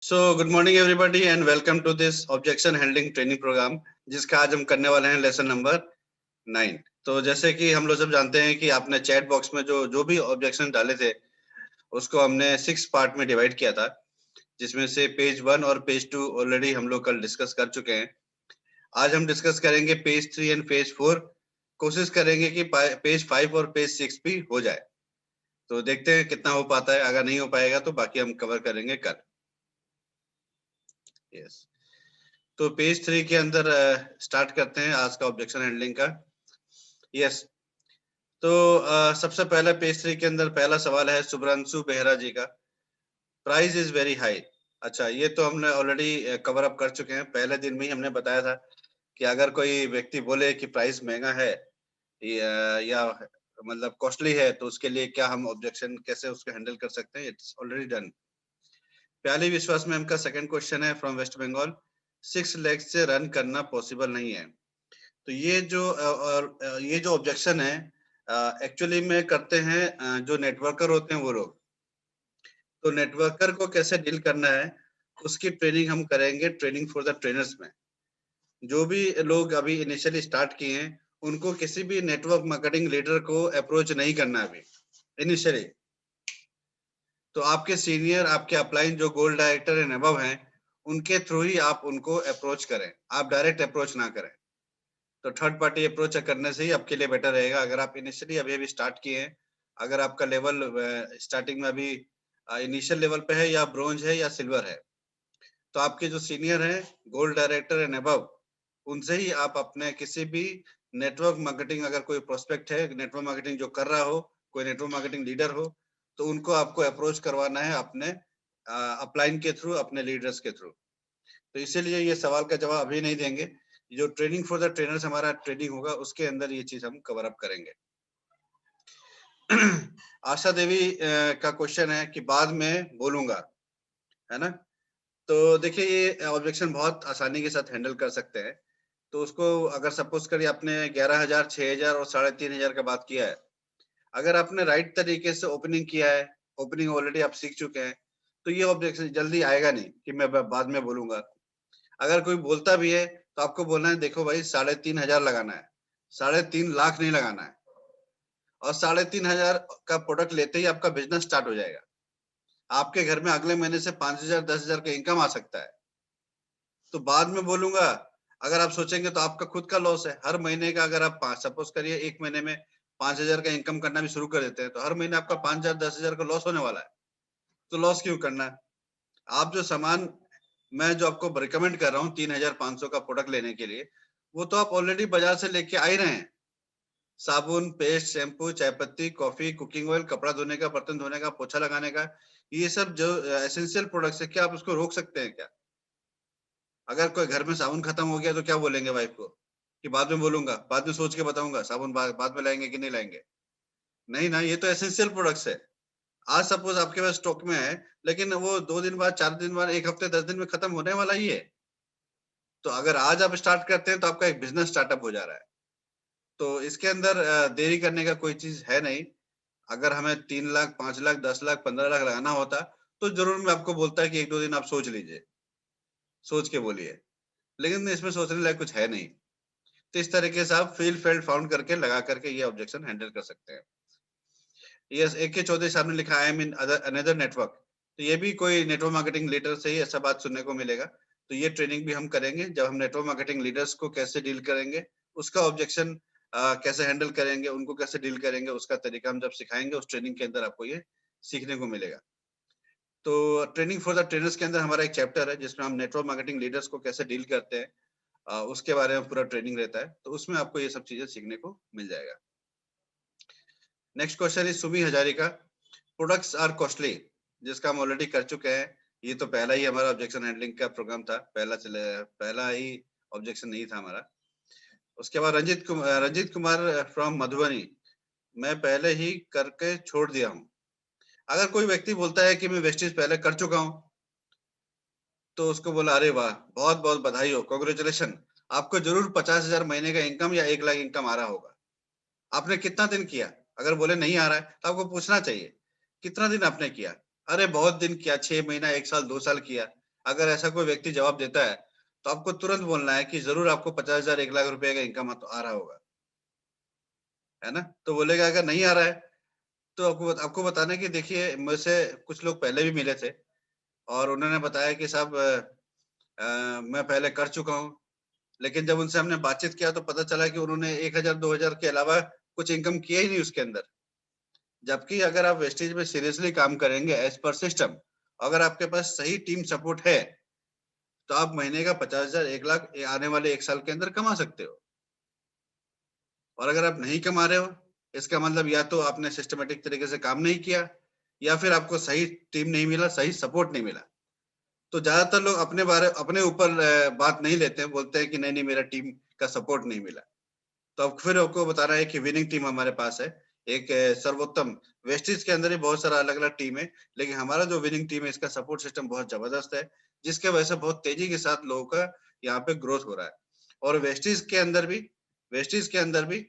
Good morning everybody and welcome to this objection handling training programme, जिसका आज हम करने वाले हैं लेसन नंबर 9। तो जैसे कि हम लोग सब जानते हैं कि आपने चैट बॉक्स में जो जो भी ऑब्जेक्शन डाले थे उसको हमने 6 पार्ट में डिवाइड किया था, जिसमें से पेज 1 और पेज 2 ऑलरेडी हम लोग कल डिस्कस कर चुके हैं। आज हम डिस्कस करेंगे पेज 3 एंड पेज 4। कोशिश करेंगे कि पेज 5 और पेज 6 भी हो जाए। तो देखते हैं कितना हो पाता है। अगर नहीं हो पाएगा तो बाकी हम कवर करेंगे कल। यस, तो पेज 3 के अंदर स्टार्ट करते हैं आज का ऑब्जेक्शन हैंडलिंग का। यस, तो सबसे पहले पेज 3 के अंदर पहला सवाल है शुभ्रांशु बेहरा जी का, प्राइस इज वेरी हाई। अच्छा, ये तो हमने ऑलरेडी कवर अप कर चुके हैं। पहले दिन में ही हमने बताया था कि अगर कोई व्यक्ति बोले कि प्राइस महंगा है या मतलब कॉस्टली है, तो उसके लिए क्या हम ऑब्जेक्शन कैसे उसको हैंडल कर सकते हैं। It's already done. प्याली विश्वास मैम का सेकंड क्वेश्चन है फ्रॉम वेस्ट बंगाल, 6 लेग्स से रन करना पॉसिबल नहीं है। तो ये जो ऑब्जेक्शन है एक्चुअली में करते हैं जो नेटवर्कर होते हैं वो लोग। तो नेटवर्कर को कैसे डील करना है उसकी ट्रेनिंग हम करेंगे ट्रेनिंग फॉर द ट्रेनर्स में। जो भी लोग अभी इनिशियली स्टार्ट किए हैं उनको किसी भी नेटवर्क मार्केटिंग लीडर को अप्रोच नहीं करना अभी इनिशियली। तो आपके सीनियर, आपके अपलाइन जो गोल्ड डायरेक्टर एंड अबव हैं, उनके थ्रू ही आप उनको अप्रोच करें। आप डायरेक्ट अप्रोच ना करें। तो थर्ड पार्टी अप्रोच करने से ही आपके लिए बेटर रहेगा। अगर आप इनिशियली अभी स्टार्ट किए हैं, अगर आपका लेवल स्टार्टिंग में अभी इनिशियल लेवल पे है या ब्रोंज है या सिल्वर है, तो आपके जो सीनियर हैं गोल्ड डायरेक्टर एंड अबव, उनसे ही आप अपने किसी भी नेटवर्क मार्केटिंग, अगर कोई प्रोस्पेक्ट है नेटवर्क मार्केटिंग जो कर रहा हो, कोई नेटवर्क मार्केटिंग लीडर हो, तो उनको आपको अप्रोच करवाना है अपने अपलाइन के थ्रू, अपने लीडर्स के थ्रू। तो इसीलिए ये सवाल का जवाब अभी नहीं देंगे। जो ट्रेनिंग फॉर द ट्रेनर्स हमारा ट्रेनिंग होगा उसके अंदर ये चीज हम कवर अप करेंगे। आशा देवी का क्वेश्चन है कि बाद में बोलूंगा, है ना। तो देखिए, ये ऑब्जेक्शन बहुत आसानी के साथ हैंडल कर सकते हैं। तो उसको अगर सपोज करिए आपने 11,000, 6,000 और 3,500 का बात किया है। अगर आपने राइट तरीके से ओपनिंग किया है, ओपनिंग ऑलरेडी आप सीख चुके हैं, तो ये ऑब्जेक्शन जल्दी आएगा नहीं कि मैं बाद में बोलूंगा। अगर कोई बोलता भी है तो आपको बोलना है, देखो भाई 3,500 लगाना है, 3.5 लाख नहीं लगाना है। और 3,500 का प्रोडक्ट लेते ही आपका बिजनेस स्टार्ट हो जाएगा। आपके घर में अगले महीने से 5,000, 10,000 का इनकम आ सकता है। तो बाद में बोलूंगा, अगर आप सोचेंगे तो आपका खुद का लॉस है। हर महीने का अगर आप सपोज करिए एक महीने में 5,000 का इनकम करना भी शुरू कर देते हैं, तो हर महीने आपका 5,000, 10,000 का लॉस होने वाला है। तो लॉस क्यों करना है? आप जो सामान मैं जो आपको रिकमेंड कर रहा हूँ 3,500 का प्रोडक्ट लेने के लिए, वो तो आप ऑलरेडी बाजार से लेके आ ही रहे हैं। साबुन, पेस्ट, शैम्पू, चाय पत्ती, कॉफी, कुकिंग ऑयल, कपड़ा धोने का, बर्तन धोने का, पोछा लगाने का, ये सब जो एसेंशियल प्रोडक्ट्स है, क्या आप उसको रोक सकते हैं क्या? अगर कोई घर में साबुन खत्म हो गया तो क्या बोलेंगे वाइफ को कि बाद में बोलूंगा, बाद में सोच के बताऊंगा, साबुन बाद में लाएंगे कि नहीं लाएंगे? नहीं ना, ये तो एसेंशियल प्रोडक्ट्स है। आज सपोज आपके पास स्टॉक में है, लेकिन वो 2 दिन बाद, 4 दिन बाद, एक हफ्ते, 10 दिन में खत्म होने वाला ही है। तो अगर आज आप स्टार्ट करते हैं तो आपका एक बिजनेस स्टार्टअप हो जा रहा है। तो इसके अंदर देरी करने का कोई चीज है नहीं। अगर हमें 3 लाख, 5 लाख, 10 लाख, 15 लाख लगाना होता तो जरूर मैं आपको बोलता है कि 1-2 दिन आप सोच लीजिए, सोच के बोलिए। लेकिन इसमें सोचने लायक कुछ है नहीं। तो इस तरीके से आप फील फेल्ड फाउंड करके लगा करके ये ऑब्जेक्शन हैंडल कर सकते हैं। यस, एक के चौधरी साहब ने लिखा I am in another network. तो ये भी कोई नेटवर्क मार्केटिंग लीडर से ही ऐसा बात सुनने को मिलेगा। तो ये ट्रेनिंग भी हम करेंगे, जब हम नेटवर्क मार्केटिंग लीडर्स को कैसे डील करेंगे, उसका ऑब्जेक्शन कैसे हैंडल करेंगे, उनको कैसे डील करेंगे, उसका तरीका हम जब सिखाएंगे उस ट्रेनिंग के अंदर आपको ये सीखने को मिलेगा। तो ट्रेनिंग फॉर द ट्रेनर्स के अंदर हमारा एक चैप्टर है जिसमें हम नेटवर्क मार्केटिंग लीडर्स को कैसे डील करते हैं, उसके बारे में पूरा ट्रेनिंग रहता है। तो उसमें आपको ये सब चीजें सीखने को मिल जाएगा। Next question is Sumi Hazarika, products are costly, जिसका हम ऑलरेडी कर चुके हैं। ये तो पहला ही हमारा ऑब्जेक्शन हैंडलिंग का प्रोग्राम था, पहला ही ऑब्जेक्शन नहीं था हमारा। उसके बाद रंजीत कुमार फ्रॉम मधुबनी, मैं पहले ही करके छोड़ दिया हूँ। अगर कोई व्यक्ति बोलता है कि मैं वेस्टेज पहले कर चुका हूँ, तो उसको बोला, अरे वाह, बहुत बहुत बधाई हो, कॉन्ग्रेचुलेशन, आपको जरूर 50,000 महीने का इनकम या 1 लाख इनकम आ रहा होगा। आपने कितना दिन किया? अगर बोले नहीं आ रहा है तो आपको पूछना चाहिए कितना दिन आपने किया। अरे बहुत दिन किया, 6 महीना, 1 साल, 2 साल किया। अगर ऐसा कोई व्यक्ति जवाब देता है, तो आपको तुरंत बोलना है कि ज़रूर आपको 50,000 1 लाख रुपए का इनकम तो आ रहा होगा, है ना? तो बोलेगा अगर नहीं आ रहा है, तो आपको बताना है कि देखिए मुझसे कुछ लोग पहले भी मिले थे और उन्होंने बताया कि साहब मैं पहले कर चुका हूँ, लेकिन जब उनसे हमने बातचीत किया तो पता चला कि उन्होंने 1000 2000 के अलावा कुछ इनकम किया ही नहीं उसके अंदर। जबकि अगर आप वेस्टेज में सीरियसली काम करेंगे एज़ पर सिस्टम, अगर आपके पास सही टीम सपोर्ट है, तो आप महीने का 50,000 1 लाख आने वाले 1 साल के अंदर कमा सकते हो। और अगर आप नहीं कमा रहे हो, इसका मतलब या तो आपने सिस्टमैटिक तरीके से काम नहीं किया या फिर आपको सही टीम नहीं मिला, सही सपोर्ट नहीं मिला। तो ज़्यादातर लोग अपने ऊपर बात नहीं लेते हैं, बोलते हैं कि नहीं-नहीं मेरा टीम का सपोर्ट नहीं मिला। तो अब फिर आपको बताना है कि विनिंग टीम हमारे पास है। एक सर्वोत्तम वेस्टीज के अंदर ही बहुत सारा अलग-अलग टीम है, लेकिन हमारा जो विनिंग टीम है इसका सपोर्ट सिस्टम बहुत ज़बरदस्त है, जिसके वजह से बहुत तेज़ी के साथ लोगों का यहाँ पे ग्रोथ हो रहा है। और वेस्टीज के अंदर भी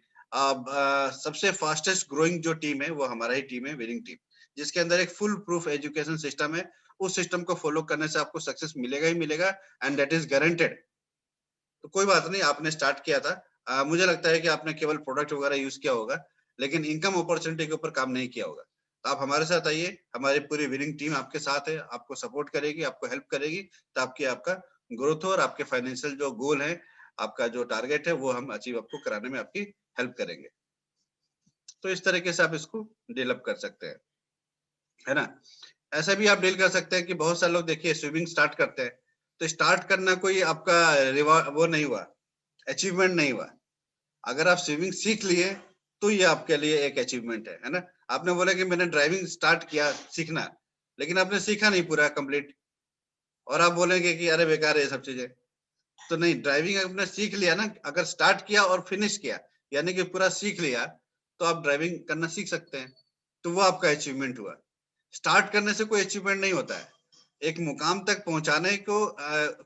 सबसे फास्टेस्ट ग्रोइंग जो टीम है वो हमारा ही टीम है विनिंग टीम, जिसके अंदर एक फुल प्रूफ एजुकेशन सिस्टम है। उस सिस्टम को फॉलो करने से आपको सक्सेस मिलेगा ही मिलेगा एंड दैट इज़ गारंटेड। तो कोई बात नहीं, आपने स्टार्ट किया था। मुझे लगता है कि आपने केवल प्रोडक्ट वगैरह यूज़ किया होगा, लेकिन इनकम अपॉर्च्युनिटी के ऊपर काम नहीं किया होगा। तो आप हमारे साथ आइए, हमारी पूरी विनिंग टीम आपके साथ है, आपको सपोर्ट करेगी, आपको हेल्प करेगी, ताकि आपका ग्रोथ हो और आपके फाइनेंशियल जो गोल है, आपका जो टारगेट है, वो हम अचीव आपको कराने में आपकी हेल्प करेंगे। तो इस तरीके से आप इसको डेवलप कर सकते हैं, है ना? ऐसा भी आप डील कर सकते हैं कि बहुत सारे लोग देखिए स्विमिंग स्टार्ट करते हैं, तो स्टार्ट करना कोई आपका वो नहीं हुआ, अचीवमेंट नहीं हुआ। अगर आप स्विमिंग सीख लिए, तो ये आपके लिए एक अचीवमेंट है ना? आपने बोला कि मैंने ड्राइविंग स्टार्ट किया सीखना, लेकिन आपने सीखा नहीं पूरा कंप्लीट और आप बोलेंगे कि अरे बेकार है ये सब चीज़ें। तो नहीं, ड्राइविंग आपने सीख लिया ना, अगर स्टार्ट किया और फिनिश किया, यानी कि पूरा सीख लिया, तो आप ड्राइविंग करना सीख सकते हैं। तो वो आपका अचीवमेंट हुआ। स्टार्ट करने से कोई अचीवमेंट नहीं होता है। एक मुकाम तक पहुँचाने को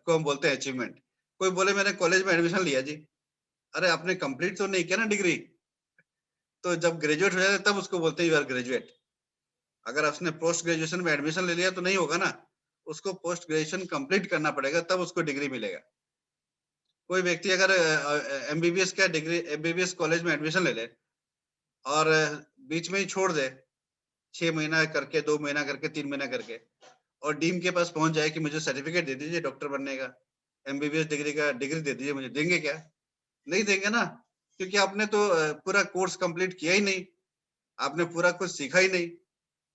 हम बोलते हैं अचीवमेंट। कोई बोले मैंने कॉलेज में एडमिशन लिया जी, अरे आपने कंप्लीट तो नहीं किया ना डिग्री। तो जब ग्रेजुएट हो जाए तब उसको बोलते हैं यू आर ग्रेजुएट। अगर उसने पोस्ट ग्रेजुएशन में एडमिशन ले लिया तो नहीं होगा ना। उसको पोस्ट ग्रेजुएशन कंप्लीट करना पड़ेगा तब उसको डिग्री मिलेगा। कोई व्यक्ति अगर एमबीबीएस कॉलेज में एडमिशन ले ले और बीच में ही छोड़ दे, 6 महीना करके, 2 महीना करके, 3 महीना करके और डीन के पास पहुँच जाए कि मुझे सर्टिफिकेट दे दीजिए डॉक्टर बनने का, एमबीबीएस डिग्री दे दीजिए मुझे, देंगे क्या? नहीं देंगे ना, क्योंकि आपने तो पूरा कोर्स कंप्लीट किया ही नहीं, आपने पूरा कुछ सीखा ही नहीं।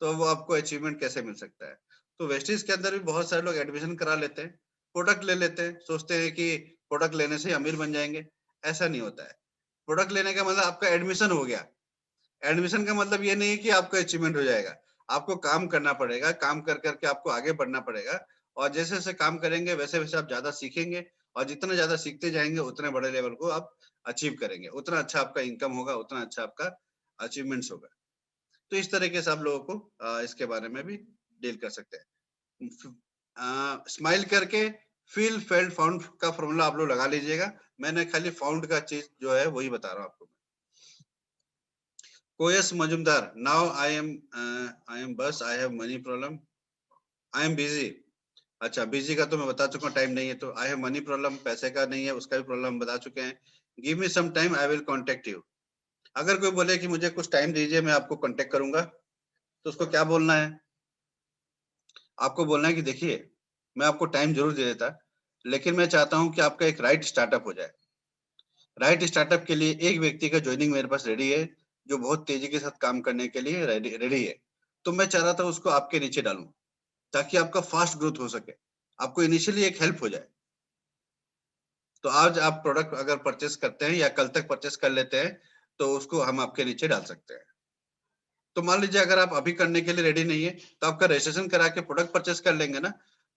तो वो आपको अचीवमेंट कैसे मिल सकता है? तो वेस्टीज के अंदर भी बहुत सारे लोग एडमिशन करा लेते हैं, प्रोडक्ट ले लेते हैं, सोचते हैं कि प्रोडक्ट लेने से अमीर बन जाएँगे, ऐसा नहीं होता है। प्रोडक्ट लेने का मतलब आपका एडमिशन हो गया, एडमिशन का मतलब ये नहीं है कि आपका अचीवमेंट हो जाएगा। आपको काम करना पड़ेगा, काम कर के आपको आगे बढ़ना पड़ेगा और जैसे-जैसे काम करेंगे वैसे-वैसे आप ज़्यादा सीखेंगे और जितना ज़्यादा सीखते जाएँगे उतने बड़े लेवल को आप अचीव करेंगे। उतना अच्छा आपका इनकम होगा, उतना अच्छा आपका अचीवमेंट्स होगा। तो इस तरीके से आप लोगों को इसके बारे में भी डील कर सकते हैं। स्माइल करके फील फेल्ट फाउंड का फॉर्मूला आप लोग लगा लीजिएगा। मैंने खाली फाउंड का चीज़ जो है वही बता रहा हूँ आपको। कोयस मजुमदार, नाउ आई एम बस I have money problem, I am busy. अच्छा, बिज़ी का तो मैं बता चुका हूँ, टाइम नहीं है तो आई हैव मनी प्रॉब्लम, पैसे का नहीं है, उसका भी प्रॉब्लम बता चुके हैं। Give me some time I will contact you. अगर कोई बोले कि मुझे कुछ टाइम दीजिए मैं आपको कॉन्टैक्ट करूँगा, तो उसको क्या बोलना है? आपको बोलना है कि देखिए, मैं आपको टाइम ज़रूर दे देता, लेकिन मैं चाहता हूँ कि आपका एक राइट स्टार्टअप हो जाए। राइट स्टार्टअप के लिए एक व्यक्ति का जॉइनिंग मेरे पास रेडी है, जो बहुत तेज़ी के साथ काम करने के लिए रेडी रेडी है। तो मैं चाह रहा था उसको आपके नीचे डालूँ, ताकि आपका फास्ट ग्रोथ हो सके। आपको इनिशियली एक हेल्प हो जाए। तो आज आप प्रोडक्ट अगर परचेज़ करते हैं या कल तक परचेज़ कर लेते हैं, तो उसको हम आपके नीचे डाल सकते हैं। तो मान लीजिए अगर आप अभी करने के लिए रेडी नहीं है, तो आपका रजिस्ट्रेशन करा के प्रोडक्ट परचेज़ कर लेंगे ना,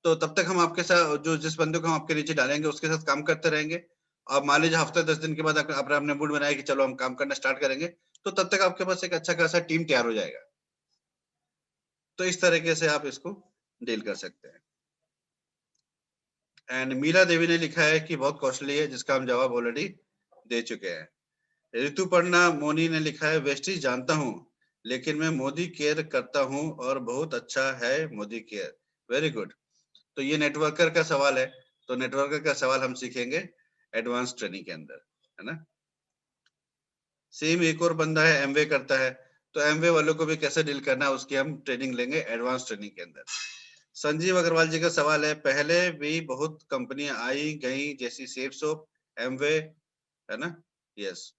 तो तब तक हम आपके साथ जो जिस बंदे को हम आपके नीचे डालेंगे उसके साथ काम करते रहेंगे। और मान लीजिए हफ्ते 10 दिन के बाद आपने मूड बनाया कि चलो हम काम करना स्टार्ट करेंगे, तो तब तक आपके पास एक अच्छा खासा टीम तैयार हो जाएगा। तो इस तरीके से आप इसको डील कर सकते हैं। एंड मीरा देवी ने लिखा है कि बहुत कॉस्टली है, जिसका हम जवाब ऑलरेडी दे चुके हैं। ऋतुपर्णा मोनी ने लिखा है वेस्टीज जानता हूँ, लेकिन मैं मोदी केयर करता हूँ और बहुत अच्छा है मोदी केयर। Very good. तो ये नेटवर्कर का सवाल है, तो नेटवर्कर का सवाल हम सीखेंगे एडवांस ट्रेनिंग के अंदर, है ना। सेम एक और बंदा है एमवे करता है, तो एमवे वालों को भी कैसे डील करना है उसकी हम ट्रेनिंग लेंगे एडवांस ट्रेनिंग के अंदर। संजीव अग्रवाल जी का सवाल है, पहले भी बहुत कंपनियां आई गई जैसी सेफसॉप, एमवे, है ना। यस,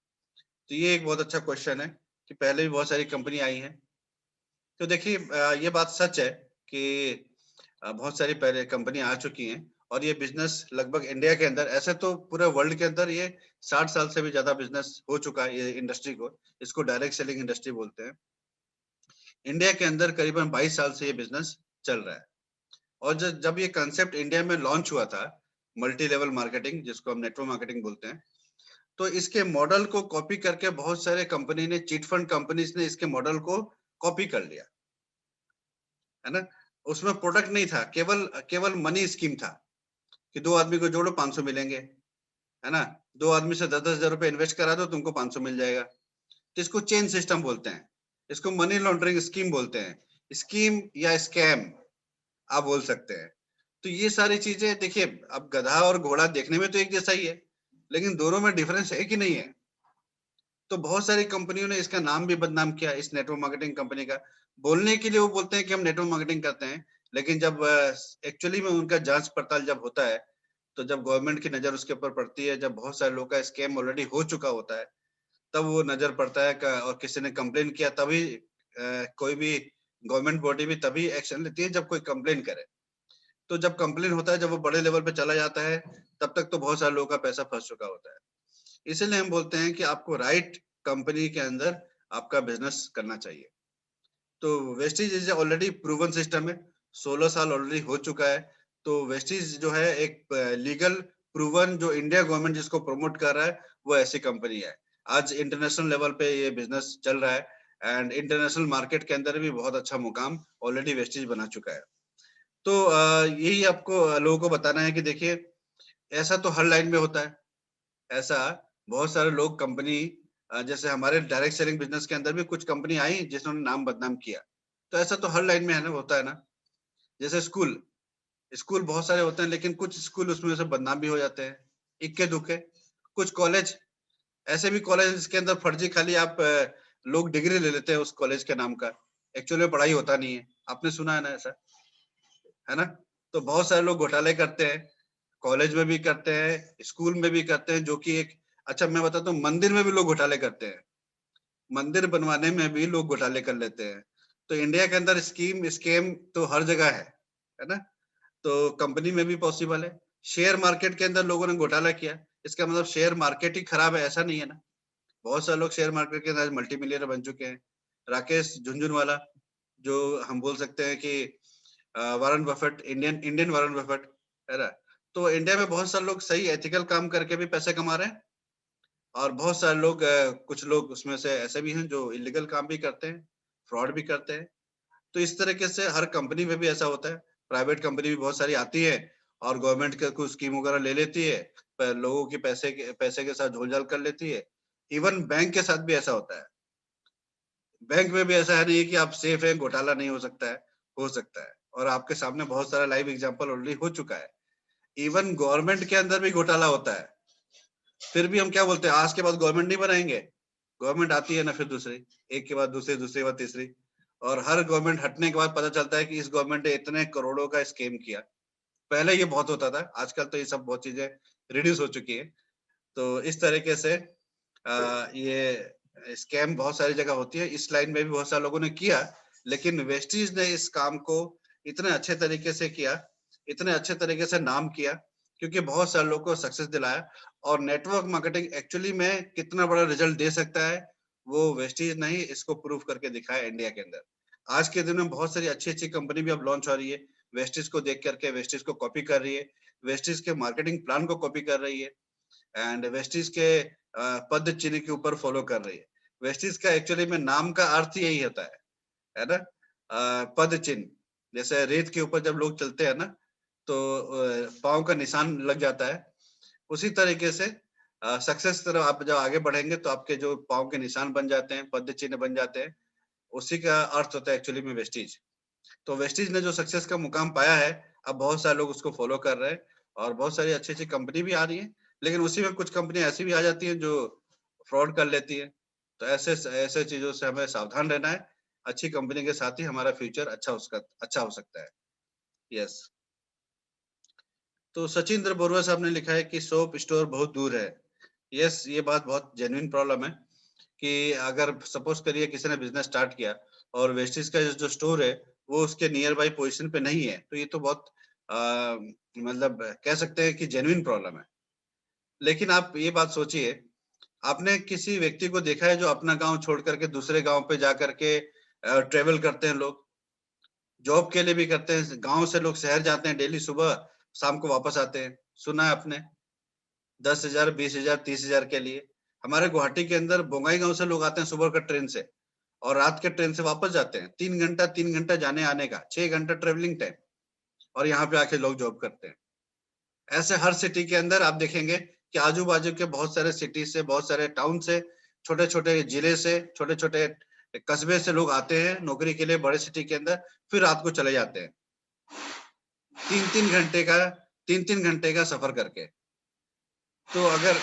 तो ये एक बहुत अच्छा क्वेश्चन है कि पहले भी बहुत सारी कंपनी आई हैं। तो देखिए ये बात सच है कि बहुत सारी पहले कंपनी आ चुकी हैं और ये बिजनेस लगभग इंडिया के अंदर, ऐसे तो पूरे वर्ल्ड के अंदर ये 60 साल से भी ज्यादा बिजनेस हो चुका है ये इंडस्ट्री को, इसको डायरेक्ट सेलिंग इंडस्ट्री बोलते हैं। इंडिया के अंदर करीबन 22 साल से ये बिजनेस चल रहा है। और जब ये कंसेप्ट इंडिया में लॉन्च हुआ था, मल्टी लेवल मार्केटिंग जिसको हम नेटवर्क मार्केटिंग बोलते हैं, तो इसके मॉडल को कॉपी करके बहुत सारे कंपनी ने, चिट फंड कंपनीज ने इसके मॉडल को कॉपी कर लिया, है ना। उसमें प्रोडक्ट नहीं था, केवल केवल मनी स्कीम था कि 2 आदमी को जोड़ो 500 मिलेंगे, है ना। 2 आदमी से 10-10 हजार रुपए इन्वेस्ट करा दो, तुमको 500 मिल जाएगा। तो इसको चेन सिस्टम बोलते हैं, इसको मनी लॉन्ड्रिंग स्कीम बोलते हैं, स्कीम या स्कैम आप बोल सकते हैं। तो ये सारी चीजें देखिए, अब गधा और घोड़ा देखने में तो एक जैसा ही है, लेकिन दोनों में डिफरेंस है कि नहीं है। तो बहुत सारी कंपनियों ने इसका नाम भी बदनाम किया, इस नेटवर्क मार्केटिंग कंपनी का। बोलने के लिए वो बोलते हैं कि हम नेटवर्क मार्केटिंग करते हैं, लेकिन जब एक्चुअली में उनका जांच पड़ताल जब होता है, तो जब गवर्नमेंट की नजर उसके ऊपर पड़ती है, जब बहुत सारे लोगों का स्कैम ऑलरेडी हो चुका होता है, तब वो नजर पड़ता है और किसी ने कंप्लेन किया तभी कोई भी गवर्नमेंट बॉडी भी तभी एक्शन लेती है जब कोई कंप्लेन करे। तो जब कंप्लेन होता है, जब वो बड़े लेवल पे चला जाता है, तब तक तो बहुत सारे लोगों का पैसा फंस चुका होता है। इसीलिए हम बोलते हैं कि आपको राइट कंपनी के अंदर आपका बिजनेस करना चाहिए। तो Vestige is already proven system है, 16 साल ऑलरेडी हो चुका है। तो वेस्टीज जो है एक लीगल प्रूवन, जो इंडिया गवर्नमेंट जिसको प्रमोट कर रहा है, वो ऐसी कंपनी है। आज इंटरनेशनल लेवल पे ये बिजनेस चल रहा है एंड इंटरनेशनल मार्केट के अंदर भी बहुत अच्छा मुकाम ऑलरेडी वेस्टीज बना चुका है। तो यही आपको लोगों को बताना है कि देखिए, ऐसा तो हर लाइन में होता है। ऐसा बहुत सारे लोग कंपनी, जैसे हमारे डायरेक्ट सेलिंग बिजनेस के अंदर भी कुछ कंपनी आई जिन्होंने नाम बदनाम किया। तो ऐसा तो हर लाइन में है ना, होता है ना। जैसे स्कूल, स्कूल बहुत सारे होते हैं, लेकिन कुछ स्कूल उसमें से बदनाम भी हो जाते हैं, इक्के दुक्के। कुछ कॉलेज, ऐसे भी कॉलेज जिसके अंदर फर्जी खाली आप लोग डिग्री ले लेते हैं उस कॉलेज के नाम का, एक्चुअली में पढ़ाई होता नहीं है। आपने सुना है ना ऐसा, है ना। तो बहुत सारे लोग घोटाले करते हैं, कॉलेज में भी करते हैं, स्कूल में भी करते हैं, जो कि एक, अच्छा मैं बताता हूँ, मंदिर में भी लोग घोटाले करते हैं। मंदिर बनवाने में भी लोग घोटाले कर लेते हैं। तो इंडिया के अंदर स्कीम स्कैम तो हर जगह है ना। तो कंपनी में भी पॉसिबल है। शेयर मार्केट के अंदर लोगों ने घोटाला किया, इसका मतलब शेयर मार्केट ही खराब है ऐसा नहीं है ना। बहुत सारे लोग शेयर मार्केट के अंदर मल्टी मिलियनर बन चुके हैं। राकेश झुनझुनवाला, जो हम बोल सकते हैं कि Warren Buffett, Indian Indian Warren Buffett, है ना। तो इंडिया में बहुत सारे लोग सही एथिकल काम करके भी पैसे कमा रहे हैं, और बहुत सारे लोग, कुछ लोग उसमें से ऐसे भी हैं जो इलीगल काम भी करते हैं, फ्रॉड भी करते हैं। तो इस तरीके से हर कंपनी में भी ऐसा होता है। प्राइवेट कंपनी भी बहुत सारी आती है और गवर्नमेंट का कुछ स्कीम वगैरह ले लेती है, पर लोगों के पैसे के साथ झोलझाल कर लेती है। इवन बैंक के साथ भी ऐसा होता है। बैंक में भी ऐसा है नहीं कि आप सेफ है, घोटाला नहीं हो सकता है, हो सकता है। और आपके सामने बहुत सारा लाइव एग्जांपल ऑलरेडी हो चुका है। इवन गवर्नमेंट के अंदर भी घोटाला होता है, फिर भी हम क्या बोलते हैं, आज के बाद गवर्नमेंट नहीं बनाएंगे। गवर्नमेंट आती है ना, फिर दूसरी, एक के बाद दूसरी, दूसरी के बाद तीसरी, और हर गवर्नमेंट हटने के बाद पता चलता है कि इस गवर्नमेंट ने इतने करोड़ों का स्कीम किया। पहले ये बहुत होता था, आजकल तो ये सब बहुत चीजें रिड्यूस हो चुकी है। तो इस तरीके से ये स्कैम बहुत सारी जगह होती है, इस लाइन में भी बहुत सारे लोगों ने किया, लेकिन वेस्टीज ने इस काम को इतने अच्छे तरीके से किया, इतने अच्छे तरीके से नाम किया, क्योंकि बहुत सारे लोगों को सक्सेस दिलाया। और नेटवर्क मार्केटिंग एक्चुअली में कितना बड़ा रिजल्ट दे सकता है, वो वेस्टीज ने ही इसको प्रूव करके दिखाया इंडिया के अंदर। आज के दिन में बहुत सारी अच्छी अच्छी कंपनी भी अब लॉन्च हो रही है, वेस्टीज को देख करके वेस्टीज को कॉपी कर रही है, वेस्टीज के मार्केटिंग प्लान को कॉपी कर रही है, एंड वेस्टीज के पद चिन्ह के ऊपर फॉलो कर रही है। वेस्टीज का एक्चुअली में नाम का अर्थ ही यही होता है ना। पद चिन्ह, जैसे रेत के ऊपर जब लोग चलते हैं ना, तो पाँव का निशान लग जाता है। उसी तरीके से सक्सेस तरफ आप जब आगे बढ़ेंगे तो आपके जो पाँव के निशान बन जाते हैं, पद चिन्ह बन जाते हैं, उसी का अर्थ होता है एक्चुअली में वेस्टीज। तो वेस्टीज ने जो सक्सेस का मुकाम पाया है, अब बहुत सारे लोग उसको फॉलो कर रहे हैं और बहुत सारी अच्छी-अच्छी कंपनी भी आ रही है, लेकिन उसी में कुछ कंपनी ऐसी भी आ जाती है जो फ्रॉड कर लेती है। तो ऐसे चीज़ों से हमें सावधान रहना है। अच्छी कंपनी के साथ ही हमारा फ्यूचर अच्छा हो सकता है। यस। तो सचिंद्र बोरवा साहब ने लिखा है कि सोप स्टोर बहुत दूर है। यस, ये बात बहुत जेन्युइन प्रॉब्लम है कि अगर सपोज़ करिए किसी ने बिज़नेस स्टार्ट किया और वेस्टीज का जो स्टोर है, वो उसके नियर बाय पोज़ीशन पे नहीं है, तो ये तो बहुत अ, मतलब कह सकते हैं कि जेन्युइन प्रॉब्लम है। लेकिन आप ये बात सोचिए, आपने किसी व्यक्ति को देखा है जो अपना गाँव छोड़ कर के दूसरे गाँव पे जा कर के ट्रैवल करते हैं लोग? जॉब के लिए भी करते हैं, गाँव से लोग शहर जाते हैं डेली सुबह, शाम को वापस आते हैं। सुना है आपने? 10,000, 20,000, 30,000 के लिए। हमारे गुवाहाटी के अंदर बोंगाईगाँव से लोग आते हैं सुबह का ट्रेन से और रात के ट्रेन से वापस जाते हैं। 3 घंटा जाने-आने का, 6 घंटा ट्रैवलिंग टाइम और यहाँ पे आके लोग जॉब करते हैं। ऐसे हर सिटी के अंदर आप देखेंगे कि आजू-बाजू के बहुत सारे सिटी से, बहुत सारे टाउन से, छोटे-छोटे जिले से, छोटे-छोटे कस्बे से लोग आते हैं नौकरी के लिए बड़े सिटी के अंदर, फिर रात को चले जाते हैं। 3-3 घंटे का सफर करके। तो अगर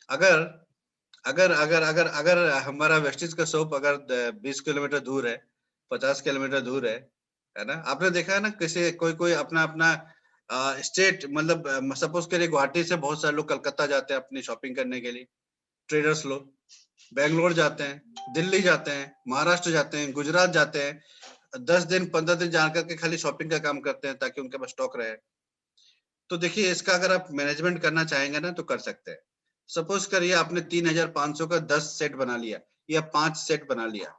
अगर अगर अगर अगर हमारा वेस्टीज का शॉप अगर 20 किलोमीटर दूर है, 50 किलोमीटर दूर है ना? आपने देखा है ना किसी कोई-कोई अपना-अपना स्टेट मतलब सपोज़ करिए गुवाहाटी से बहुत सारे लोग कलकत्ता जाते हैं अपनी शॉपिंग करने के लिए, ट्रेडर्स लोग, बैंगलोर जाते हैं, दिल्ली जाते हैं, महाराष्ट्र जाते हैं, गुजरात जाते हैं। 10 दिन, 15 दिन जा कर के खाली शॉपिंग का काम करते हैं ताकि उनके पास स्टॉक रहे। तो देखिए इसका अगर आप मैनेजमेंट करना चाहेंगे ना तो कर सकते हैं। सपोज़ करिए आपने 3,500 का 10 सेट बना लिया या 5 सेट बना लिया,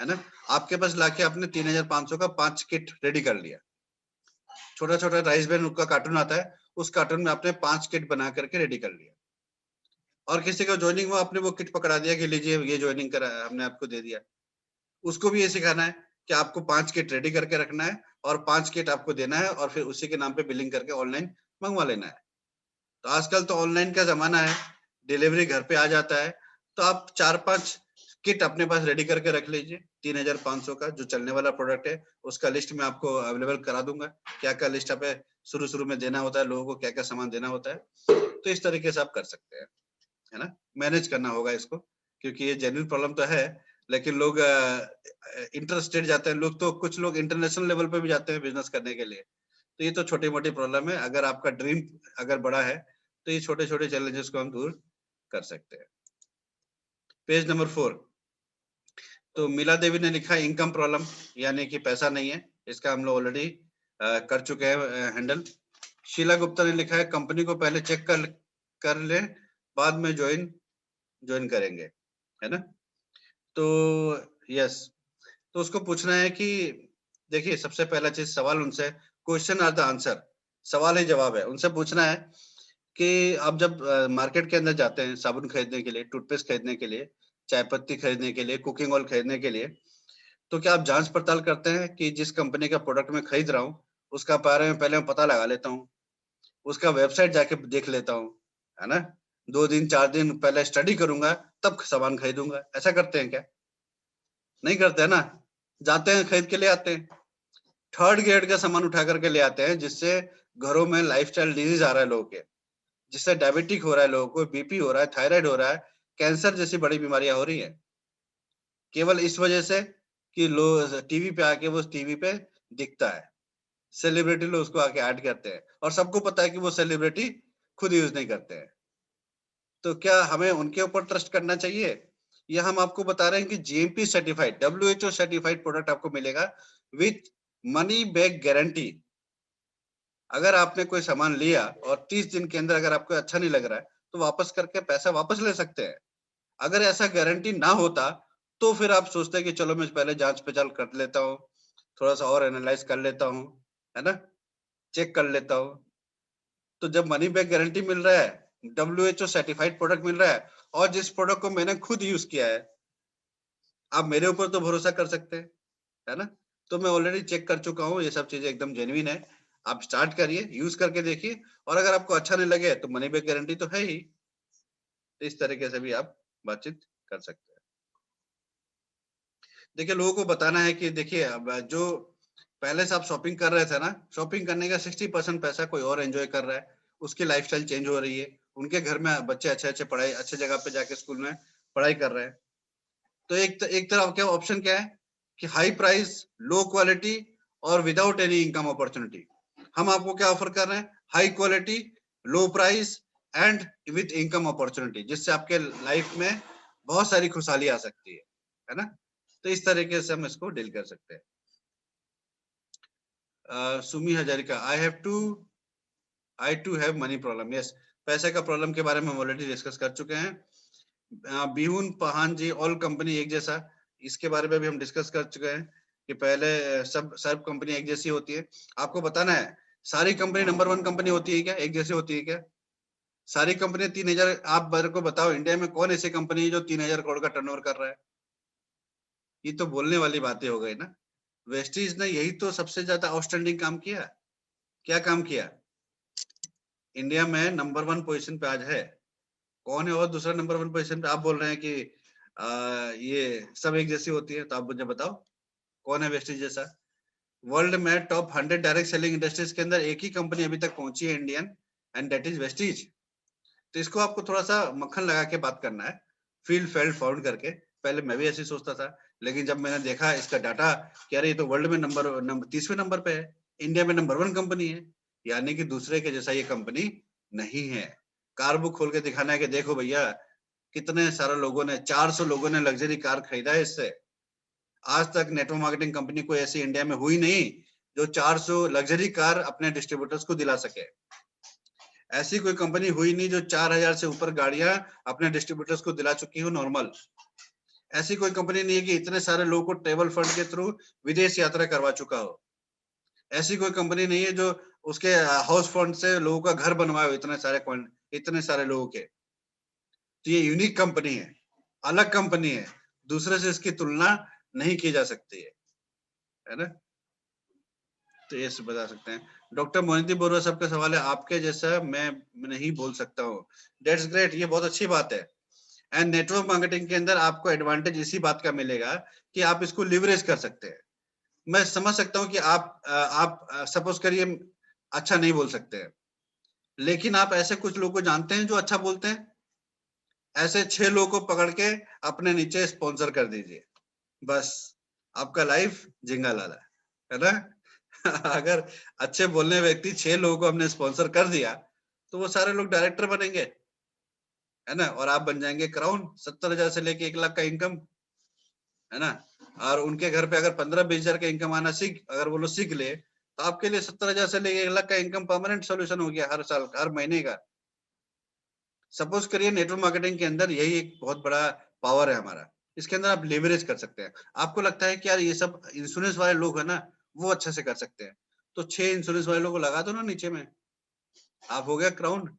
है ना? आपके पास लाके आपने 3,500 का 5 किट रेडी कर लिया। छोटा-छोटा राइस ब्रेन का कार्टून आता है, उस कार्टून में आपने 5 किट बना करके रेडी कर लिया। और किसी का जॉइनिंग हुआ आपने वो किट पकड़ा दिया कि लीजिए ये जॉइनिंग करा हमने आपको दे दिया। उसको भी ये सिखाना है कि आपको 5 किट रेडी करके रखना है और 5 किट आपको देना है और फिर उसी के नाम पे बिलिंग करके ऑनलाइन मँगवा लेना है। तो आजकल तो ऑनलाइन का ज़माना है, डिलीवरी घर पे आ जाता है, तो आप 4-5 किट अपने पास रेडी करके रख लीजिए, 3,500 का जो चलने वाला प्रोडक्ट है, उसका लिस्ट मैं आपको अवेलेबल करा दूँगा। क्या-क्या लिस्ट पे शुरू-शुरू में देना होता है, लोगों को क्या-क्या सामान देना होता है, तो इस तरीके से आप कर सकते हैं, है ना? मैनेज करना होगा इसको, क्योंकि ये जेन्युइन प्रॉब्लम तो है, लेकिन लोग इंटर स्टेट जाते हैं, लोग तो कुछ लोग इंटरनेशनल लेवल पे भी जाते हैं बिज़नेस करने के लिए। तो ये तो छोटी-मोटी प्रॉब्लम है, अगर आपका ड्रीम अगर बड़ा है, तो ये छोटे-छोटे चैलेंजेस को हम दूर कर सकते हैं। पेज नंबर 4 तो मीला देवी ने लिखा है इनकम प्रॉब्लम यानी कि पैसा नहीं है, इसका हम लोग ऑलरेडी कर चुके हैं हैंडल। शीला गुप्ता ने लिखा है कंपनी को पहले चेक कर कर लें, बाद में जॉइन करेंगे, है ना? तो यस, तो उसको पूछना है कि देखिए सबसे पहला चीज़ सवाल उनसे क्वेश्चन आर द आंसर सवाल ही जवाब है। उनसे पूछना है कि आप जब मार्केट के अंदर जाते हैं साबुन खरीदने के लिए, टूथपेस्ट खरीदने के लिए, चाय पत्ती खरीदने के लिए, कुकिंग ऑयल खरीदने के लिए, तो क्या आप जाँच-पड़ताल करते हैं कि जिस कंपनी का प्रोडक्ट मैं खरीद रहा हूँ, उसका बारे में पहले मैं पता लगा लेता हूँ, उसका वेबसाइट जाके देख लेता हूँ, है ना? 2 दिन, 4 दिन पहले स्टडी करूँगा, तब सामान खरीदूँगा। ऐसा करते हैं क्या? नहीं करते हैं ना? जाते हैं, खरीद के ले आते हैं। थर्ड ग्रेड का सामान उठा कर के ले आते हैं, जिससे घरों में लाइफ़स्टाइल डिज़ीज़ आ रहा है लोगों के। जिससे डायबिटिक हो रहा है लोगों को, बीपी हो रहा है, थायराइड हो रहा है, कैंसर जैसी बड़ी बीमारियाँ हो रही हैं। केवल इस वजह से कि लो टीवी पे आके वो टीवी पे दिखता है। सेलिब्रिटी लोग उसको आके ऐड करते हैं और सबको पता है कि वो सेलिब्रिटी खुद यूज़ नहीं करते हैं। तो क्या हमें उनके ऊपर ट्रस्ट करना चाहिए? या हम आपको बता रहे हैं कि GMP certified, WHO certified product आपको मिलेगा विथ मनी बैक गारंटी। अगर आपने कोई सामान लिया और 30 दिन के अंदर अगर आपको अच्छा नहीं लग रहा है, तो वापस करके पैसा वापस ले सकते हैं। अगर ऐसा गारंटी ना होता, तो फिर आप सोचते हैं कि चलो मैं पहले जाँच-पड़ताल कर लेता हूँ, थोड़ा-सा और एनालाइज़ कर लेता हूँ, है ना? चेक कर लेता हूँ। तो जब मनी बैक गारंटी मिल रहा है, डब्ल्यूएचओ सर्टिफाइड प्रोडक्ट मिल रहा है और जिस प्रोडक्ट को मैंने खुद यूज़ किया है, आप मेरे ऊपर तो भरोसा कर सकते हैं, है ना? तो मैं ऑलरेडी चेक कर चुका हूँ, ये सब चीज़ें एकदम जेनुइन है। आप स्टार्ट करिए, यूज़ करके देखिए और अगर आपको अच्छा नहीं लगे, तो मनी बैक गारंटी तो है ही। इस तरीके से भी आप बातचीत कर सकते हैं। देखिए लोगों को बताना है कि देखिए अब जो पहले से आप शॉपिंग कर रहे थे ना, शॉपिंग करने का 60% पैसा कोई और एंजॉय कर रहा है, उसकी लाइफस्टाइल चेंज हो रही है, उनके घर में बच्चे अच्छे-अच्छे पढ़ाई अच्छे जगह पे जाके स्कूल में पढ़ाई कर रहे हैं। तो एक तरफ क्या ऑप्शन क्या है कि हाई प्राइस, लो क्वालिटी और विदाउट एनी इनकम अपॉर्चुनिटी। हम आपको क्या ऑफर कर रहे हैं? High quality, low price and with income opportunity, जिससे आपके लाइफ में बहुत सारी खुशहाली आ सकती है ना? तो इस तरीके से हम इसको डील कर सकते हैं। Sumi Hazarika, I too have money problem. Yes, पैसे का प्रॉब्लम के बारे में हम ऑलरेडी डिस्कस कर चुके हैं। बिहुन पहान जी, ऑल कंपनी एक जैसा, इसके बारे में भी हम डिस्कस कर चुके हैं कि पहले सब कंपनी एक जैसी होती है। आपको बताना है सारी कंपनी नंबर 1 कंपनी होती है क्या, एक जैसी होती है क्या? सारी कंपनी 3000, आप मेरे को बताओ इंडिया में कौन ऐसी कंपनी है जो 3000 करोड़ का टर्नओवर कर रहा है? ये तो बोलने वाली बातें हो गई ना। वेस्टीज ने यही तो सबसे ज्यादा आउटस्टैंडिंग काम किया। क्या काम किया? इंडिया में नंबर 1 पोजीशन पे आज है। कौन है और दूसरा नंबर 1 पोजीशन पे? आप बोल रहे हैं कि ये सब एक जैसी होती है, तो आप मुझे बताओ कौन है वेस्टीज जैसा? वर्ल्ड में टॉप 100 डायरेक्ट सेलिंग इंडस्ट्रीज के अंदर एक ही कंपनी अभी तक पहुंची है Indian, and that is Vestige. तो इसको आपको थोड़ा सा मक्खन लगा के बात करना है, फील फेल्ड फाउंड करके। पहले मैं भी ऐसे ही सोचता था, लेकिन जब मैंने देखा इसका डाटा कि अरे ये तो वर्ल्ड में नंबर 30वें नंबर पे है, इंडिया में नंबर 1 कंपनी है, यानी कि दूसरे के जैसा ये कंपनी नहीं है। कार बुक खोल के दिखाना है कि देखो भैया कितने सारे लोगों ने, 400 लोगों ने लग्जरी कार खरीदा है इससे। आज तक नेटवर्क मार्केटिंग कंपनी कोई ऐसी इंडिया में हुई नहीं जो 400 लग्जरी कार अपने डिस्ट्रीब्यूटर्स को दिला सके। ऐसी कोई कंपनी हुई नहीं जो 4000 से ऊपर गाड़ियां अपने डिस्ट्रीब्यूटर्स को दिला चुकी हो नॉर्मल। ऐसी कोई कंपनी नहीं है कि इतने सारे लोगों को ट्रेवल फंड के थ्रू विदेश यात्रा करवा चुका हो। ऐसी कोई कंपनी नहीं है जो उसके हाउस फंड से लोगों का घर बनवाए हो, इतने सारे लोगों के। तो ये यूनिक कंपनी है, अलग कंपनी है, दूसरे से इसकी तुलना नहीं की जा सकती है ना? तो ये बता सकते हैं। डॉक्टर मोहिंदी बोरा साहब का सवाल है, आपके जैसा मैं नहीं बोल सकता हूँ। दैट्स ग्रेट, ये बहुत अच्छी बात है। एंड नेटवर्क मार्केटिंग के अंदर आपको एडवांटेज इसी बात का मिलेगा कि आप इसको लिवरेज कर सकते हैं। मैं समझ सकता हूँ कि आप सपोज करिए अच्छा नहीं बोल सकते हैं, लेकिन आप ऐसे कुछ लोगों को जानते हैं जो अच्छा बोलते हैं। ऐसे 6 लोगों को पकड़ के अपने नीचे स्पॉन्सर कर दीजिए, बस आपका लाइफ झिंगा लाला है ना? अगर अच्छे बोलने व्यक्ति 6 लोगों को हमने स्पॉन्सर कर दिया तो वो सारे लोग डायरेक्टर बनेंगे, है ना? और आप बन जाएंगे क्राउन, 70,000 से लेके 1 लाख का इनकम, है ना? और उनके घर पे अगर 15-20 हजार का इनकम आना अगर वो लोग सीख ले तो आपके लिए 70,000 से लेके 1 लाख का इनकम परमानेंट सोल्यूशन हो गया हर साल, हर महीने का। सपोज करिए नेटवर्क मार्केटिंग के अंदर यही एक बहुत बड़ा पावर है हमारा। इसके अंदर आप लेवरेज कर सकते हैं। आपको लगता है कि यार ये सब इंश्योरेंस वाले लोग है ना, वो अच्छे से कर सकते हैं, तो 6 इंश्योरेंस वाले लोगों को लगा दो ना नीचे में, आप हो गया क्राउन।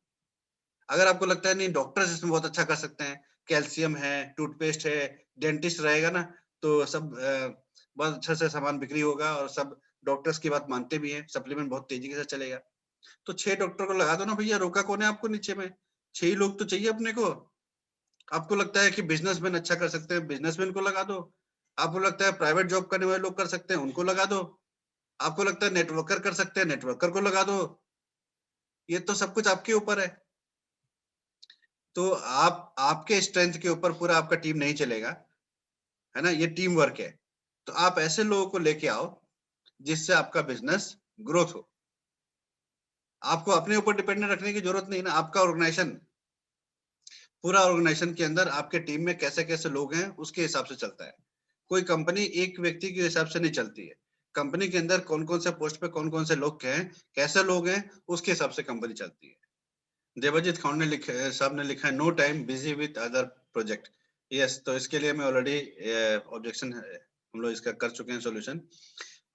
अगर आपको लगता है नहीं डॉक्टर्स इसमें बहुत अच्छा कर सकते हैं, कैल्शियम है, टूथपेस्ट है, डेंटिस्ट रहेगा ना, तो सब बहुत अच्छे से सामान बिक्री होगा और सब डॉक्टर्स की बात मानते भी हैं, सप्लीमेंट बहुत तेजी के साथ चलेगा। तो 6 डॉक्टर को लगा दो ना भैया, रोका कौन है आपको नीचे में? 6 ही लोग तो चाहिए अपने को। आपको लगता है कि बिजनेसमैन अच्छा कर सकते हैं, बिजनेसमैन को लगा दो। आपको लगता है प्राइवेट जॉब करने वाले लोग कर सकते हैं, उनको लगा दो। आपको लगता है नेटवर्कर कर सकते हैं, नेटवर्कर को लगा दो। ये तो सब कुछ आपके ऊपर है। तो आप आपके स्ट्रेंथ के ऊपर पूरा आपका टीम नहीं चलेगा, है ना? ये टीम वर्क है। तो आप ऐसे लोगों को लेके आओ जिससे आपका बिजनेस ग्रोथ हो। आपको अपने ऊपर डिपेंडेंट रखने की जरूरत नहीं ना। आपका ऑर्गेनाइजेशन, पूरा ऑर्गेनाइजेशन के अंदर आपके टीम में कैसे-कैसे लोग हैं उसके हिसाब से चलता है। कोई कंपनी एक व्यक्ति के हिसाब से नहीं चलती है। कंपनी के अंदर कौन-कौन से पोस्ट पे कौन-कौन से लोग हैं, कैसे लोग हैं, उसके हिसाब से कंपनी चलती है। देवाजीत खान ने लिखा साहब ने लिखा है no time busy with other project. Yes, तो इसके लिए मैं ऑलरेडी ऑब्जेक्शन है, हम लोग इसका कर चुके हैं सॉल्यूशन।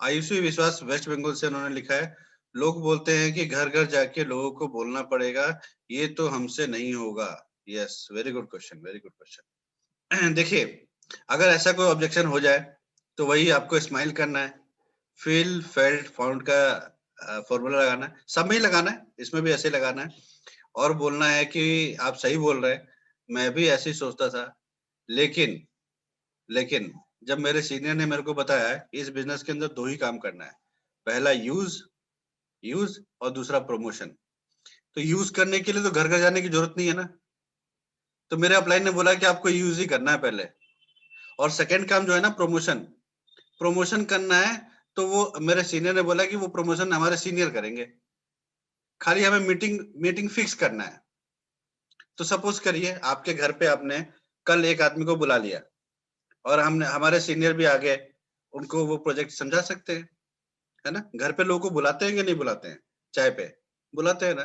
आयुषी विश्वास वेस्ट बंगाल से उन्होंने लिखा है, लोग बोलते हैं कि घर-घर जाके लोगों को बोलना पड़ेगा, ये तो हमसे नहीं होगा। Yes, very good question, very good question. देखिए, अगर ऐसा कोई ऑब्जेक्शन हो जाए, तो वही आपको स्माइल करना है, फील फेल्ट फाउंड का फॉर्मूला लगाना है, सब में ही लगाना है, इसमें भी ऐसे ही लगाना है और बोलना है कि आप सही बोल रहे हैं, मैं भी ऐसे ही सोचता था, लेकिन लेकिन जब मेरे सीनियर ने मेरे को बताया है इस बिजनेस के अंदर 2 ही काम करना है, पहला यूज और दूसरा प्रमोशन। तो यूज करने के लिए तो घर घर जाने की जरूरत नहीं है ना, तो मेरे अपलाइन ने बोला कि आपको यूज ही करना है पहले, और सेकंड काम जो है ना प्रमोशन, प्रमोशन करना है, तो वो मेरे सीनियर ने बोला कि वो प्रमोशन हमारे सीनियर करेंगे, खाली हमें मीटिंग मीटिंग फिक्स करना है। तो सपोज करिए आपके घर पे आपने कल एक आदमी को बुला लिया और हमने हमारे सीनियर भी आ गए, उनको वो प्रोजेक्ट समझा सकते हैं, है ना? घर पे लोगों को बुलाते हैं कि नहीं बुलाते हैं? चाय पे, बुलाते हैं ना?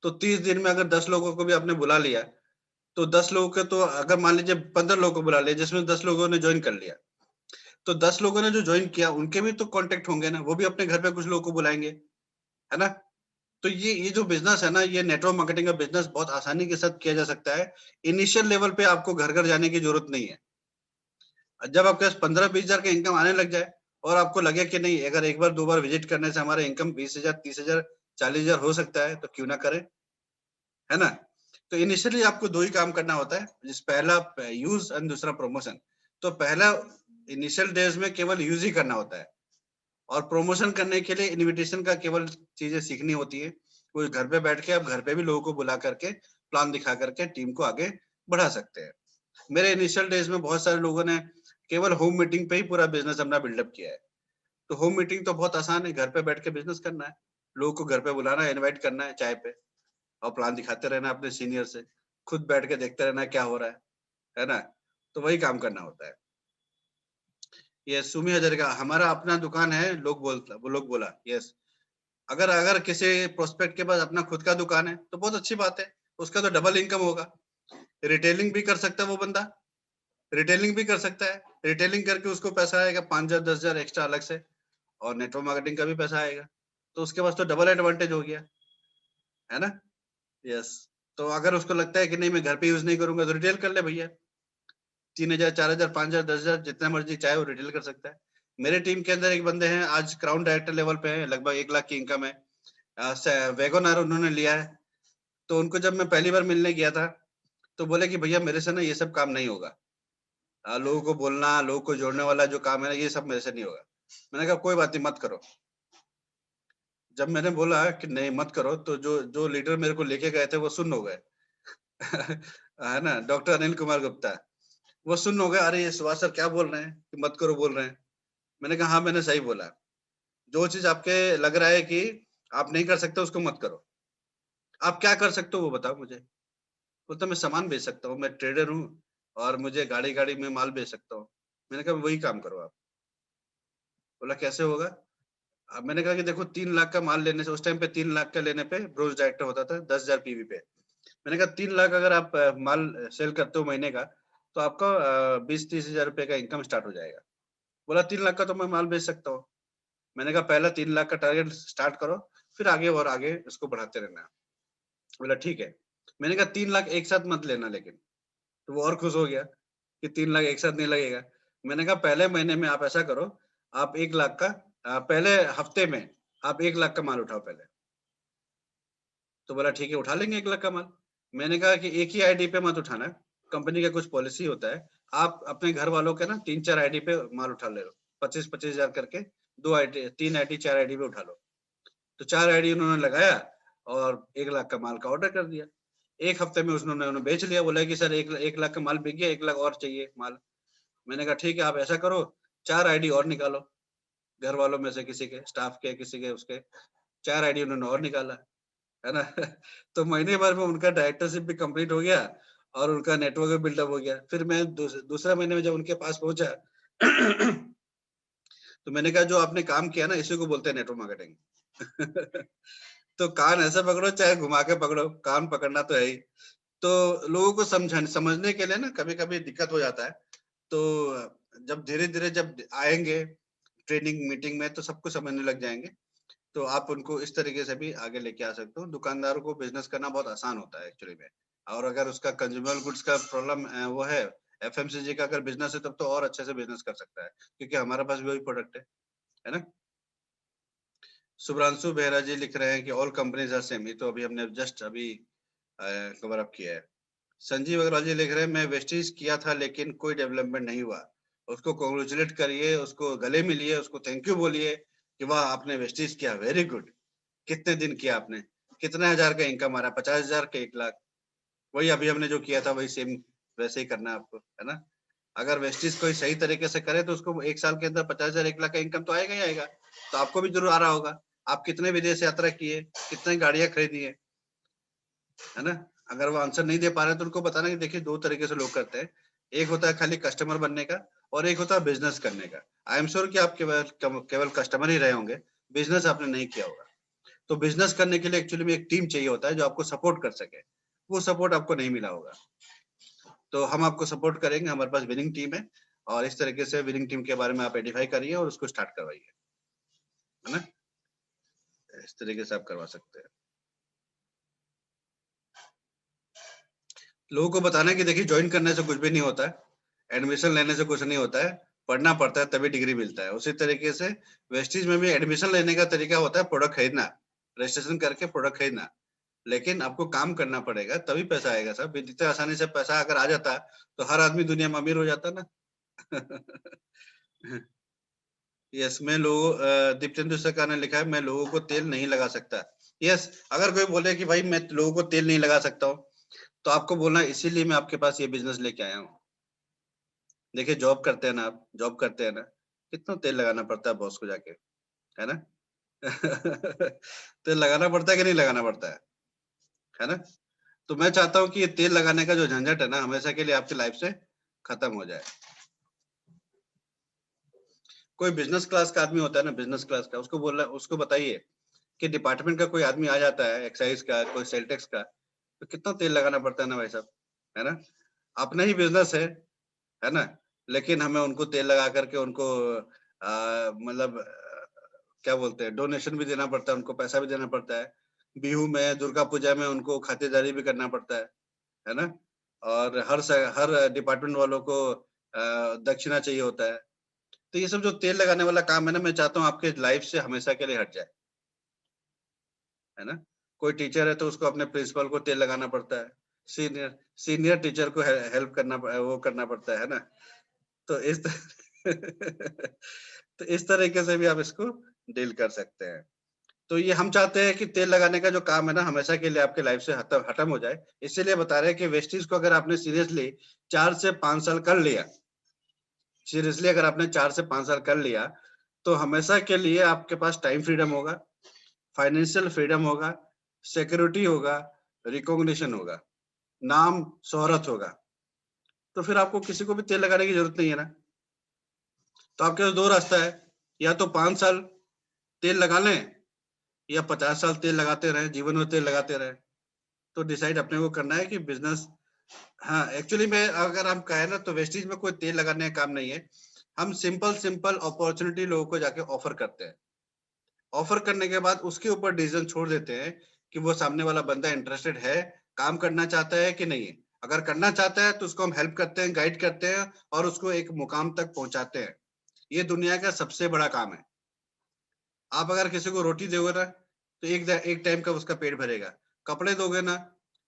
तो 30 दिन में अगर 10 लोगों को भी आपने बुला लिया, तो 10 लोगों के तो अगर मान लीजिए 15 लोगों को बुला लिया जिसमें 10 लोगों ने जॉइन कर लिया, तो 10 लोगों ने जो जॉइन किया उनके भी तो कॉन्टैक्ट होंगे ना, वो भी अपने घर पे कुछ लोगों को बुलाएँगे, है ना? तो ये जो बिज़नेस है ना, ये नेटवर्क मार्केटिंग का बिज़नेस बहुत आसानी के साथ किया जा सकता है। इनिशियल लेवल पे आपको घर-घर जाने की ज़रूरत नहीं है। जब आपके पास 15-20 हज़ार का इनकम आने लग जाए और आपको लगे कि नहीं अगर एक बार 2 बार विज़िट करने से हमारा इनकम 20,000, 30,000, 40,000 हो सकता है, तो क्यों ना करें, है ना? तो इनिशियली आपको 2 ही काम करना होता है, पहला यूज़ एंड दूसरा प्रमोशन। तो पहला इनिशियल डेज़ में केवल यूज़ ही करना होता है और प्रमोशन करने के लिए इन्विटेशन का केवल चीज़ें सीखनी होती है। कोई घर पे बैठ के आप घर पे भी लोगों को बुला करके, प्लान दिखा करके टीम को आगे बढ़ा सकते हैं। मेरे इनिशियल डेज़ में बहुत सारे लोगों ने केवल होम मीटिंग पे ही पूरा बिज़नेस अपना बिल्डअप किया है। तो होम मीटिंग तो बहुत आसान है, घर पे बैठ के बिज़नेस करना है। लोगों को घर पे बुलाना है, इनवाइट करना है चाय पे और प्लान दिखाते रहना है अपने सीनियर से। खुद बैठ के देखते रहना है क्या हो रहा है ना? तो वही काम करना होता है। ये सुमी हजारिका हमारा अपना दुकान है, लोग बोला, यस। अगर अगर किसी प्रोस्पेक्ट के पास अपना खुद का दुकान है, तो बहुत अच्छी बात है। उसका तो डबल इनकम होगा। रिटेलिंग भी कर सकता है वो बंदा, रिटेलिंग भी कर सकता है। रिटेलिंग करके उसको पैसा आएगा 5,000 10,000 एक्स्ट्रा अलग से और नेटवर्क मार्केटिंग का भी पैसा आएगा। तो उसके पास तो डबल एडवांटेज हो गया, है ना? यस। तो अगर उसको लगता है कि नहीं मैं घर पे यूज़ नहीं करूँगा तो रिटेल कर ले भैया। 3,000 4,000 5,000 10,000 जितना मर्ज़ी चाहे वो रिटेल कर सकता है। मेरे टीम के अंदर एक बंदे हैं आज क्राउन डायरेक्टर लेवल पे हैं, लगभग 1 लाख की इनकम है। स वैगन आर उन्होंने लिया है। तो उनको जब मैं पहली बार मिलने गया था, तो बोले कि भैया मेरे से ना ये सब काम नहीं होगा। लोगों को बोलना, लोगों को जोड़ने वाला जो काम है ना, ये सब मेरे से नहीं होगा। मैंने कहा कोई बात नहीं मत करो। जब मैंने बोला कि नहीं मत करो, तो जो जो लीडर मेरे को लेके गए थे वो सुन्न हो गए। है ना? डॉक्टर अनिल कुमार गुप्ता, वो सुन्न हो गए, अरे ये सुभाष सर क्या बोल रहे हैं कि मत करो बोल रहे हैं। मैंने कहा हाँ, मैंने सही बोला। जो चीज़ आपके लग रहा है कि आप नहीं कर सकते उसको मत करो। आप क्या कर सकते हो वो बताओ मुझे। बोलता मैं सामान बेच सकता हूँ, मैं ट्रेडर हूँ और मुझे गाड़ी-गाड़ी में माल बेच सकता हूँ। मैंने कहा वही काम करो आप। बोला कैसे होगा? मैंने कहा कि देखो 3 लाख का माल लेने से उस टाइम पे 3 लाख का लेने पे ब्रोस डायरेक्टर होता था 10,000 पीवी पे। मैंने कहा 3 लाख अगर आप माल सेल करते हो महीने का, तो आपका 20-30 हज़ार रुपए का इनकम स्टार्ट हो जाएगा। बोला 3 लाख का तो मैं माल बेच सकता हूँ। मैंने कहा पहला 3 लाख का टारगेट स्टार्ट करो, फिर आगे और आगे इसको बढ़ाते रहना। बोला ठीक है। मैंने कहा 3 लाख एक साथ मत लेना लेकिन, तो वो और खुश हो गया कि 3 लाख एक साथ नहीं लगेगा। मैंने कहा पहले महीने में आप ऐसा करो, आप 1 लाख का पहले हफ्ते में आप 1 लाख का माल उठाओ पहले। तो बोला ठीक है उठा लेंगे 1 लाख का माल। मैंने कहा कि एक ही आईडी पे मत उठाना, कंपनी का कुछ पॉलिसी होता है। आप अपने घर वालों के ना 3-4 आईडी पे माल उठा ले लो। 25-25 हज़ार करके 2 आईडी 3 आईडी 4 आईडी पे उठा लो। तो 4 आईडी उन्होंने लगाया और 1 लाख का माल का ऑर्डर कर दिया। 1 हफ्ते में उन्होंने बेच लिया, बोला कि सर 1 लाख का माल बिक गया, 1 लाख और चाहिए माल। मैंने कहा ठीक है आप ऐसा करो 4 आईडी और निकालो, घर वालों में से किसी के, स्टाफ के, किसी के उसके 4 आईडी उन्होंने और निकाला, है ना? तो महीने भर में उनका डायरेक्टरशिप भी कंप्लीट हो गया और उनका नेटवर्क भी बिल्डअप हो गया। फिर मैं दूसरा महीने में जब उनके पास पहुँचा तो मैंने कहा जो आपने काम किया ना इसी को बोलते हैं नेटवर्क मार्केटिंग। तो कान ऐसे पकड़ो चाहे घुमा के पकड़ो, कान पकड़ना तो है ही। तो लोगों को समझने के लिए ना कभी-कभी दिक्कत हो जाता है। तो जब धीरे-धीरे जब आएँगे ट्रेनिंग मीटिंग में तो सबको समझने लग जाएँगे। तो आप उनको इस तरीके से भी आगे लेके आ सकते हो। दुकानदारों को बिज़नेस करना बहुत आसान होता है एक्चुअली में। और अगर उसका कंज्यूमर गुड्स का प्रॉब्लम वो है, एफएमसीजी का अगर बिज़नेस है तब तो और अच्छे से बिज़नेस कर सकता है। क्योंकि हमारे पास भी वही प्रोडक्ट है ना? शुभ्रांशु बेहरा जी लिख रहे हैं कि ऑल कंपनीज़ आर सेम। ये तो अभी हमने जस्ट अभी कवर अप किया है। संजीव अग्रवाल जी लिख रहे हैं मैं वेस्टीज किया था लेकिन कोई डेवलपमेंट नहीं हुआ। उसको कांग्रेचुलेट करिए, उसको गले मिलिए, उसको थैंक यू बोलिए कि वाह आपने वेस्टीज किया, वेरी गुड। कितने दिन किया आपने, कितने हजार का इनकम आ रहा है, 50,000 के 1 लाख। वही अभी हमने जो किया था वही सेम वैसे ही करना है आपको, है ना। अगर वेस्टीज कोई सही तरीके से करे तो उसको 1 साल के अंदर 50,000 1 लाख का इनकम तो आएगा ही आएगा। तो आपको भी जरूर आ रहा होगा। आप कितने विदेश यात्रा किए, कितने गाड़ियां खरीदी है ना। अगर वो आंसर नहीं दे पा रहे हैं तो उनको बताना कि देखिए 2 तरीके से लोग करते हैं। एक होता है खाली कस्टमर बनने का और एक होता है बिजनेस करने का। आई एम श्योर कि आप केवल कस्टमर ही रहे होंगे, बिजनेस आपने नहीं किया होगा। तो बिजनेस करने के लिए एक्चुअली में एक टीम चाहिए होता है जो आपको सपोर्ट कर सके। वो सपोर्ट आपको नहीं मिला होगा। तो हम आपको सपोर्ट करेंगे, हमारे पास विनिंग टीम है और इस तरीके से विनिंग टीम के बारे में आप आइडेंटिफाई करिए और उसको स्टार्ट करवाइए, है ना। इस तरीके से आप करवा सकते हैं। लोगों को बताना है कि देखिए ज्वाइन करने से कुछ भी नहीं होता है, एडमिशन लेने से कुछ नहीं होता है, पढ़ना पड़ता है तभी डिग्री मिलता है। उसी तरीके से वेस्टीज में भी एडमिशन लेने का तरीका होता है प्रोडक्ट खरीदना, रजिस्ट्रेशन करके प्रोडक्ट खरीदना। लेकिन आपको काम करना पड़ेगा तभी पैसा आएगा साहब। इतने आसानी से पैसा अगर आ जाता तो हर आदमी दुनिया में अमीर हो जाता ना। यस, मैं लोगों दीप्तेंदु सरकार ने लिखा है मैं लोगों को तेल नहीं लगा सकता। यस, अगर कोई बोले कि भाई मैं लोगों को तेल नहीं लगा सकता हूँ तो आपको बोलना है इसीलिए मैं आपके पास ये बिजनेस लेके आया हूँ। देखिए जॉब करते हैं ना, आप जॉब करते हैं ना, कितना तेल लगाना पड़ता है बॉस को जाके, है ना। तेल लगाना पड़ता है कि नहीं लगाना पड़ता है ना। तो मैं चाहता हूँ कि ये तेल लगाने का जो झंझट है ना हमेशा के लिए आपकी लाइफ से खत्म हो जाए। कोई बिजनेस क्लास का आदमी होता है ना, बिजनेस क्लास का, उसको बोलना, उसको बताइए कि डिपार्टमेंट का कोई आदमी आ जाता है, एक्साइज का, कोई सेल टैक्स का, तो कितना तेल लगाना पड़ता है ना भाई साहब, है ना। अपना ही बिजनेस है ना। लेकिन हमें उनको तेल लगा करके उनको मतलब क्या बोलते हैं, डोनेशन भी देना पड़ता है, उनको पैसा भी देना पड़ता है। बिहू में, दुर्गा पूजा में उनको खातिरदारी भी करना पड़ता है ना। और हर डिपार्टमेंट वालों को दक्षिणा चाहिए होता है। तो ये सब जो तेल लगाने वाला काम है ना, मैं चाहता हूँ आपके लाइफ से हमेशा के लिए हट जाए, है ना। कोई टीचर है तो उसको अपने प्रिंसिपल को तेल लगाना पड़ता है, सीनियर सीनियर टीचर को हेल्प करना, वो करना पड़ता है ना। तो तो इस तरीके से भी आप इसको डील कर सकते हैं। तो ये हम चाहते हैं कि तेल लगाने का जो काम है ना हमेशा के लिए आपके लाइफ से खत्म हो जाए। इसीलिए बता रहे हैं कि वेस्टीज को अगर आपने सीरियसली 4 से 5 साल कर लिया, सीरियसली अगर आपने 4 से 5 साल कर लिया, तो हमेशा के लिए आपके पास टाइम फ्रीडम होगा, फाइनेंशियल फ्रीडम होगा, सिक्योरिटी होगा, रिकॉग्निशन होगा, नाम शोहरत होगा। तो फिर आपको किसी को भी तेल लगाने की जरूरत नहीं है ना। तो आपके पास 2 रास्ता है, या तो 5 साल तेल लगा लें या 50 साल तेल लगाते रहें, जीवन में तेल लगाते रहें। तो डिसाइड अपने को करना है कि बिजनेस। हाँ, एक्चुअली में अगर हम कहें ना तो वेस्टीज में कोई तेल लगाने का काम नहीं है। हम सिंपल सिंपल अपॉर्चुनिटी लोगों को जाके ऑफर करते हैं। ऑफर करने के बाद उसके ऊपर डिसीजन छोड़ देते हैं कि वो सामने वाला बंदा इंटरेस्टेड है, काम करना चाहता है कि नहीं है। अगर करना चाहता है तो उसको हम हेल्प करते हैं, गाइड करते हैं और उसको एक मुकाम तक पहुंचाते हैं। ये दुनिया का सबसे बड़ा काम है। आप अगर किसी को रोटी दोगे ना तो एक टाइम का उसका पेट भरेगा। कपड़े दोगे ना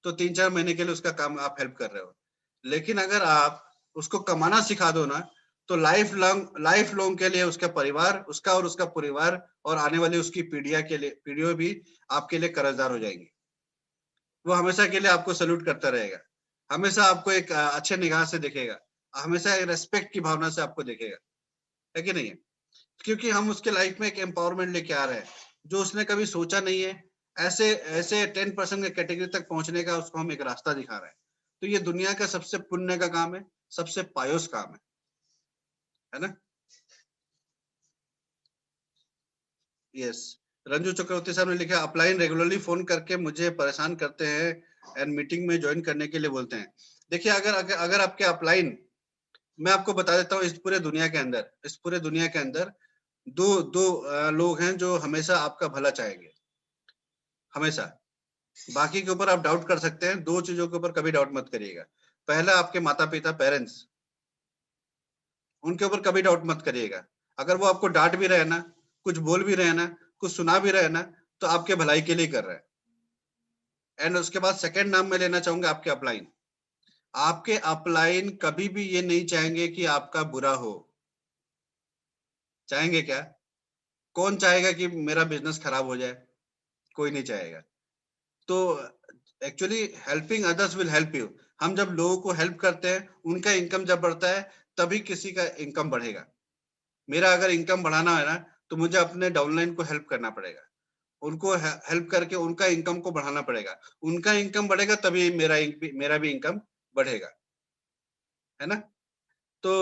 तो 3-4 महीने के लिए उसका काम आप हेल्प कर रहे हो। लेकिन अगर आप उसको कमाना सिखा दो ना तो लाइफ लॉन्ग के लिए उसका परिवार, उसका और उसका परिवार और आने वाली उसकी पीढ़ियों भी आपके लिए कर्जदार हो जाएंगी। वो हमेशा के लिए आपको सैल्यूट करता रहेगा, हमेशा आपको एक अच्छे निगाह से देखेगा, हमेशा एक रेस्पेक्ट की भावना से आपको देखेगा, है कि नहीं है। क्योंकि हम उसके लाइफ में एक एम्पावरमेंट लेके आ रहे हैं जो उसने कभी सोचा नहीं है। ऐसे ऐसे 10% के कैटेगरी तक पहुंचने का उसको हम एक रास्ता दिखा रहे हैं। तो ये दुनिया का सबसे पुण्य का काम है, सबसे पायोस काम है ना। यस, रंजू चक्रवर्ती साहब ने लिखा अपलाइन रेगुलरली फोन करके मुझे परेशान करते हैं एंड मीटिंग में ज्वाइन करने के लिए बोलते हैं। देखिए अगर आपके अपलाइन, मैं आपको बता देता हूँ, इस पूरे दुनिया के अंदर दो दो लोग हैं जो हमेशा आपका भला चाहेंगे, हमेशा। बाकी के ऊपर आप डाउट कर सकते हैं, 2 चीजों के ऊपर कभी डाउट मत करिएगा। पहला आपके माता पिता, पेरेंट्स, उनके ऊपर कभी डाउट मत करिएगा। अगर वो आपको डांट भी रहे ना, कुछ बोल भी रहे ना, कुछ सुना भी रहे ना, तो आपके भलाई के लिए कर रहे हैं। एंड उसके बाद सेकंड नाम मैं लेना चाहूंगा आपके अपलाइन। आपके अपलाइन कभी भी ये नहीं चाहेंगे कि आपका बुरा हो। चाहेंगे क्या? कौन चाहेगा कि मेरा बिजनेस खराब हो जाए? कोई नहीं चाहेगा। तो actually helping others will help you. हम जब लोगों को हेल्प करते हैं, उनका इनकम जब बढ़ता है, तभी किसी का इनकम बढ़ेगा। मेरा अगर इनकम बढ़ाना है ना, तो मुझे अपने डाउनलाइन को हेल्प करना पड़ेगा। उनको हेल्प करके उनका इनकम को बढ़ाना पड़ेगा। उनका इनकम बढ़ेगा तभी मेरा भी इनकम बढ़ेगा, है ना? तो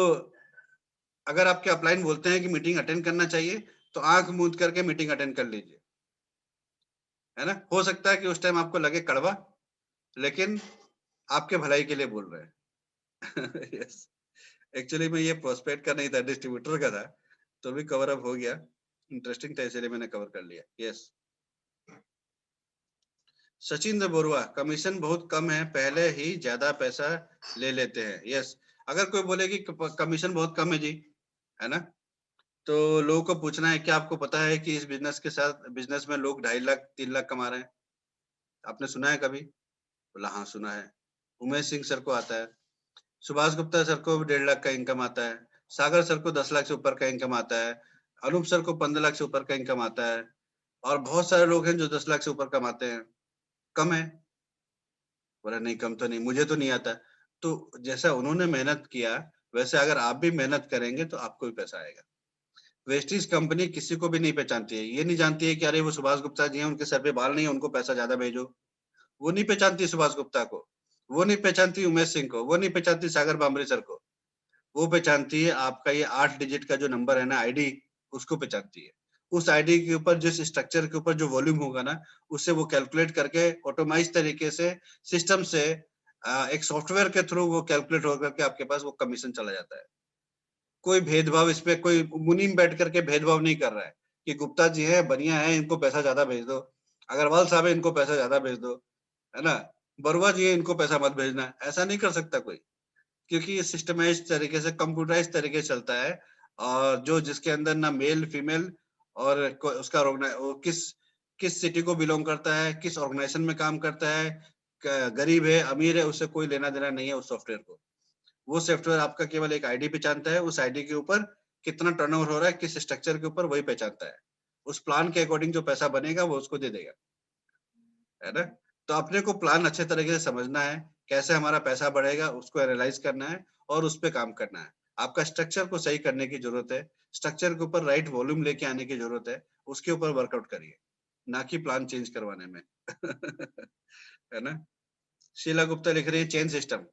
अगर आपके अपलाइन बोलते हैं कि मीटिंग अटेंड करना चाहिए, तो आँख मूंद करके मीटिंग अटेंड कर लीजिए, है ना? हो सकता है कि उस टाइम आपको लगे कड़वा, लेकिन आपके भलाई के लिए बोल रहे हैं। यस, एक्चुअली में ये प्रोस्पेक्ट का नहीं था, डिस्ट्रीब्यूटर का था, तो भी कवर अप हो गया। इंटरेस्टिंग था इसलिए मैंने कवर कर लिया। यस। सचिन बोरुआ, कमीशन बहुत कम है, पहले ही ज्यादा पैसा ले लेते हैं। यस, अगर कोई बोले कि कमीशन बहुत कम है जी, है ना, तो लोगों को पूछना है क्या आपको पता है कि इस बिजनेस में लोग 2.5 लाख 3 लाख कमा रहे हैं? आपने सुना है कभी? बोला हाँ सुना है। उमेश सिंह सर को आता है, सुभाष गुप्ता सर को 1.5 लाख का इनकम आता है, सागर सर को 10 लाख से ऊपर का इनकम आता है, अनूप सर को 15 लाख से ऊपर का इनकम आता है, और बहुत सारे लोग हैं जो 10 लाख से ऊपर कमाते हैं। कम है? बोला नहीं कम तो नहीं, मुझे तो नहीं आता। तो जैसा उन्होंने मेहनत किया, वैसे अगर आप भी मेहनत करेंगे तो आपको भी पैसा आएगा। वेस्टीज कंपनी किसी को भी नहीं पहचानती है। ये नहीं जानती है कि अरे वो सुभाष गुप्ता जी हैं, उनके सर पे बाल नहीं है, उनको पैसा ज्यादा भेजो। वो नहीं पहचानती सुभाष गुप्ता को, वो नहीं पहचानती उमेश सिंह को, वो नहीं पहचानती सागर बामरे सर को। वो पहचानती है आपका ये 8 डिजिट का जो नंबर है ना, आईडी, उसको पहचानती है। उस आईडी के ऊपर जिस स्ट्रक्चर के ऊपर जो वॉल्यूम होगा ना, उससे वो कैलकुलेट करके ऑटोमाइज तरीके से सिस्टम से एक सॉफ्टवेयर के थ्रू वो कैलकुलेट होकर के आपके पास वो कमीशन चला जाता है। कोई भेदभाव इस पे कोई मुनीम बैठ करके भेदभाव नहीं कर रहा है कि गुप्ता जी है बढ़िया है, इनको पैसा ज्यादा भेज दो, अग्रवाल साहब है इनको पैसा ज्यादा भेज दो, है ना, बरुआ जी है इनको पैसा मत भेजना। ऐसा नहीं कर सकता कोई, क्योंकि ये सिस्टमाइज तरीके से कंप्यूटराइज तरीके से चलता है। और जो जिसके अंदर ना मेल फीमेल और उसका वो किस सिटी को बिलोंग करता है, किस ऑर्गेनाइजेशन में काम करता है, गरीब है अमीर है, उससे कोई लेना देना नहीं है उस सॉफ्टवेयर को। वो सॉफ्टवेयर आपका केवल एक आईडी पहचानता है, उस आईडी के ऊपर कितना टर्नओवर हो रहा है, किस स्ट्रक्चर के ऊपर, वही पहचानता है। उस प्लान के अकॉर्डिंग जो पैसा बनेगा वो उसको दे देगा, है ना? तो अपने को प्लान अच्छे तरीके से समझना है, कैसे हमारा पैसा बढ़ेगा उसको एनालाइज करना है और उस पे काम करना है। आपका स्ट्रक्चर को सही करने की जरूरत है, स्ट्रक्चर के ऊपर राइट वॉल्यूम लेके आने की जरूरत है, उसके ऊपर वर्कआउट करिए, ना कि प्लान चेंज करवाने में। है ना? शीला गुप्ता लिख रही है चेन सिस्टम।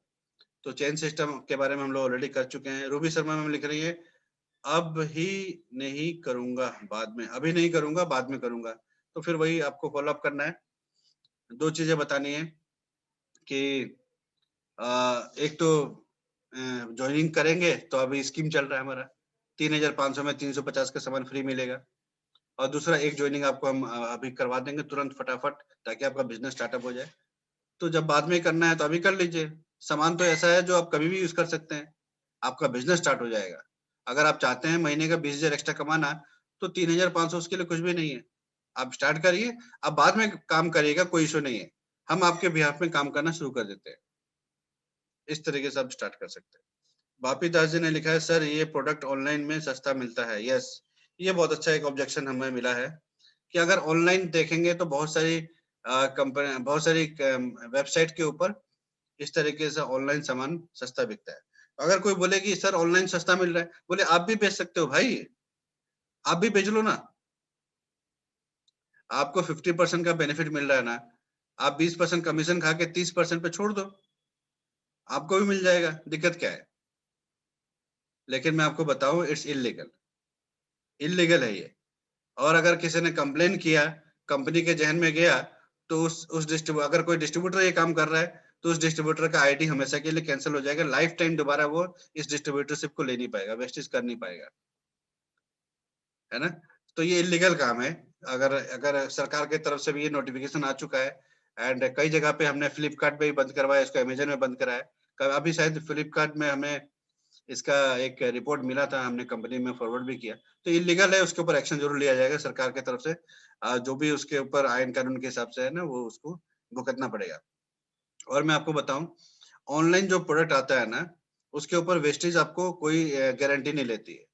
तो चेन सिस्टम के बारे में हम लोग ऑलरेडी कर चुके हैं। रूबी शर्मा मैम लिख रही है अब ही नहीं करूंगा, बाद में, अभी नहीं करूंगा बाद में करूंगा। तो फिर वही आपको फॉलो अप करना है। दो चीजें बतानी है कि एक तो ज्वाइनिंग करेंगे तो अभी स्कीम चल रहा है हमारा, 3,500 में 350 का सामान फ्री मिलेगा। और दूसरा एक ज्वाइनिंग आपको हम अभी करवा देंगे तुरंत फटाफट, ताकि आपका बिजनेस स्टार्टअप हो जाए। तो जब बाद में करना है तो अभी कर लीजिए। सामान तो ऐसा है जो आप कभी भी यूज कर सकते हैं, आपका बिजनेस स्टार्ट हो जाएगा। अगर आप चाहते हैं महीने का 20,000 एक्स्ट्रा कमाना, तो 3,500 उसके लिए कुछ भी नहीं है। आप स्टार्ट करिए, आप बाद में काम करिएगा, कोई इशू नहीं है। हम आपके बिहाफ में काम करना शुरू कर देते हैं। इस तरीके से आप स्टार्ट कर सकते हैं। बापी दास जी ने लिखा है सर ये प्रोडक्ट ऑनलाइन में सस्ता मिलता है। यस, ये बहुत अच्छा एक ऑब्जेक्शन हमें मिला है कि अगर ऑनलाइन देखेंगे तो बहुत सारी कंपनी, बहुत सारी वेबसाइट के ऊपर इस तरीके से ऑनलाइन सामान सस्ता बिकता है। अगर कोई बोले कि सर ऑनलाइन सस्ता मिल रहा है, बोले आप भी बेच सकते हो भाई, आप भी बेच लो ना। आपको 50% का बेनिफिट मिल रहा है ना, आप 20% कमीशन खा के 30% पे छोड़ दो, आपको भी मिल जाएगा, दिक्कत क्या है? लेकिन मैं आपको बताऊं इट्स इलीगल, इलीगल है ये। और अगर किसी ने कंप्लेन किया, कंपनी के जहन में गया, तो उस अगर कोई डिस्ट्रीब्यूटर ये काम कर रहा है, तो उस डिस्ट्रीब्यूटर का आईडी हमेशा के लिए कैंसिल हो जाएगा। लाइफ टाइम दोबारा वो इस डिस्ट्रीब्यूटरशिप को ले नहीं पाएगा, वेस्टेज कर नहीं पाएगा, है ना? तो ये इलीगल काम है। अगर अगर सरकार की तरफ से भी ये नोटिफिकेशन आ चुका है, एंड कई जगह पे हमने फ्लिपकार्ट पे भी बंद करवाया, इसको अमेज़न में बंद कराया। अभी शायद फ्लिपकार्ट में हमें इसका एक रिपोर्ट मिला था, हमने कंपनी में फॉरवर्ड भी किया। तो इलीगल है, उसके ऊपर एक्शन ज़रूर लिया जाएगा सरकार की तरफ से। जो भी उसके ऊपर आयन कानून के हिसाब से है ना, वो उसको भुगतना पड़ेगा। और मैं आपको बताऊँ, ऑनलाइन जो प्रोडक्ट आता है ना, उसके ऊपर वेस्टेज आपको कोई गारंटी नहीं लेती है।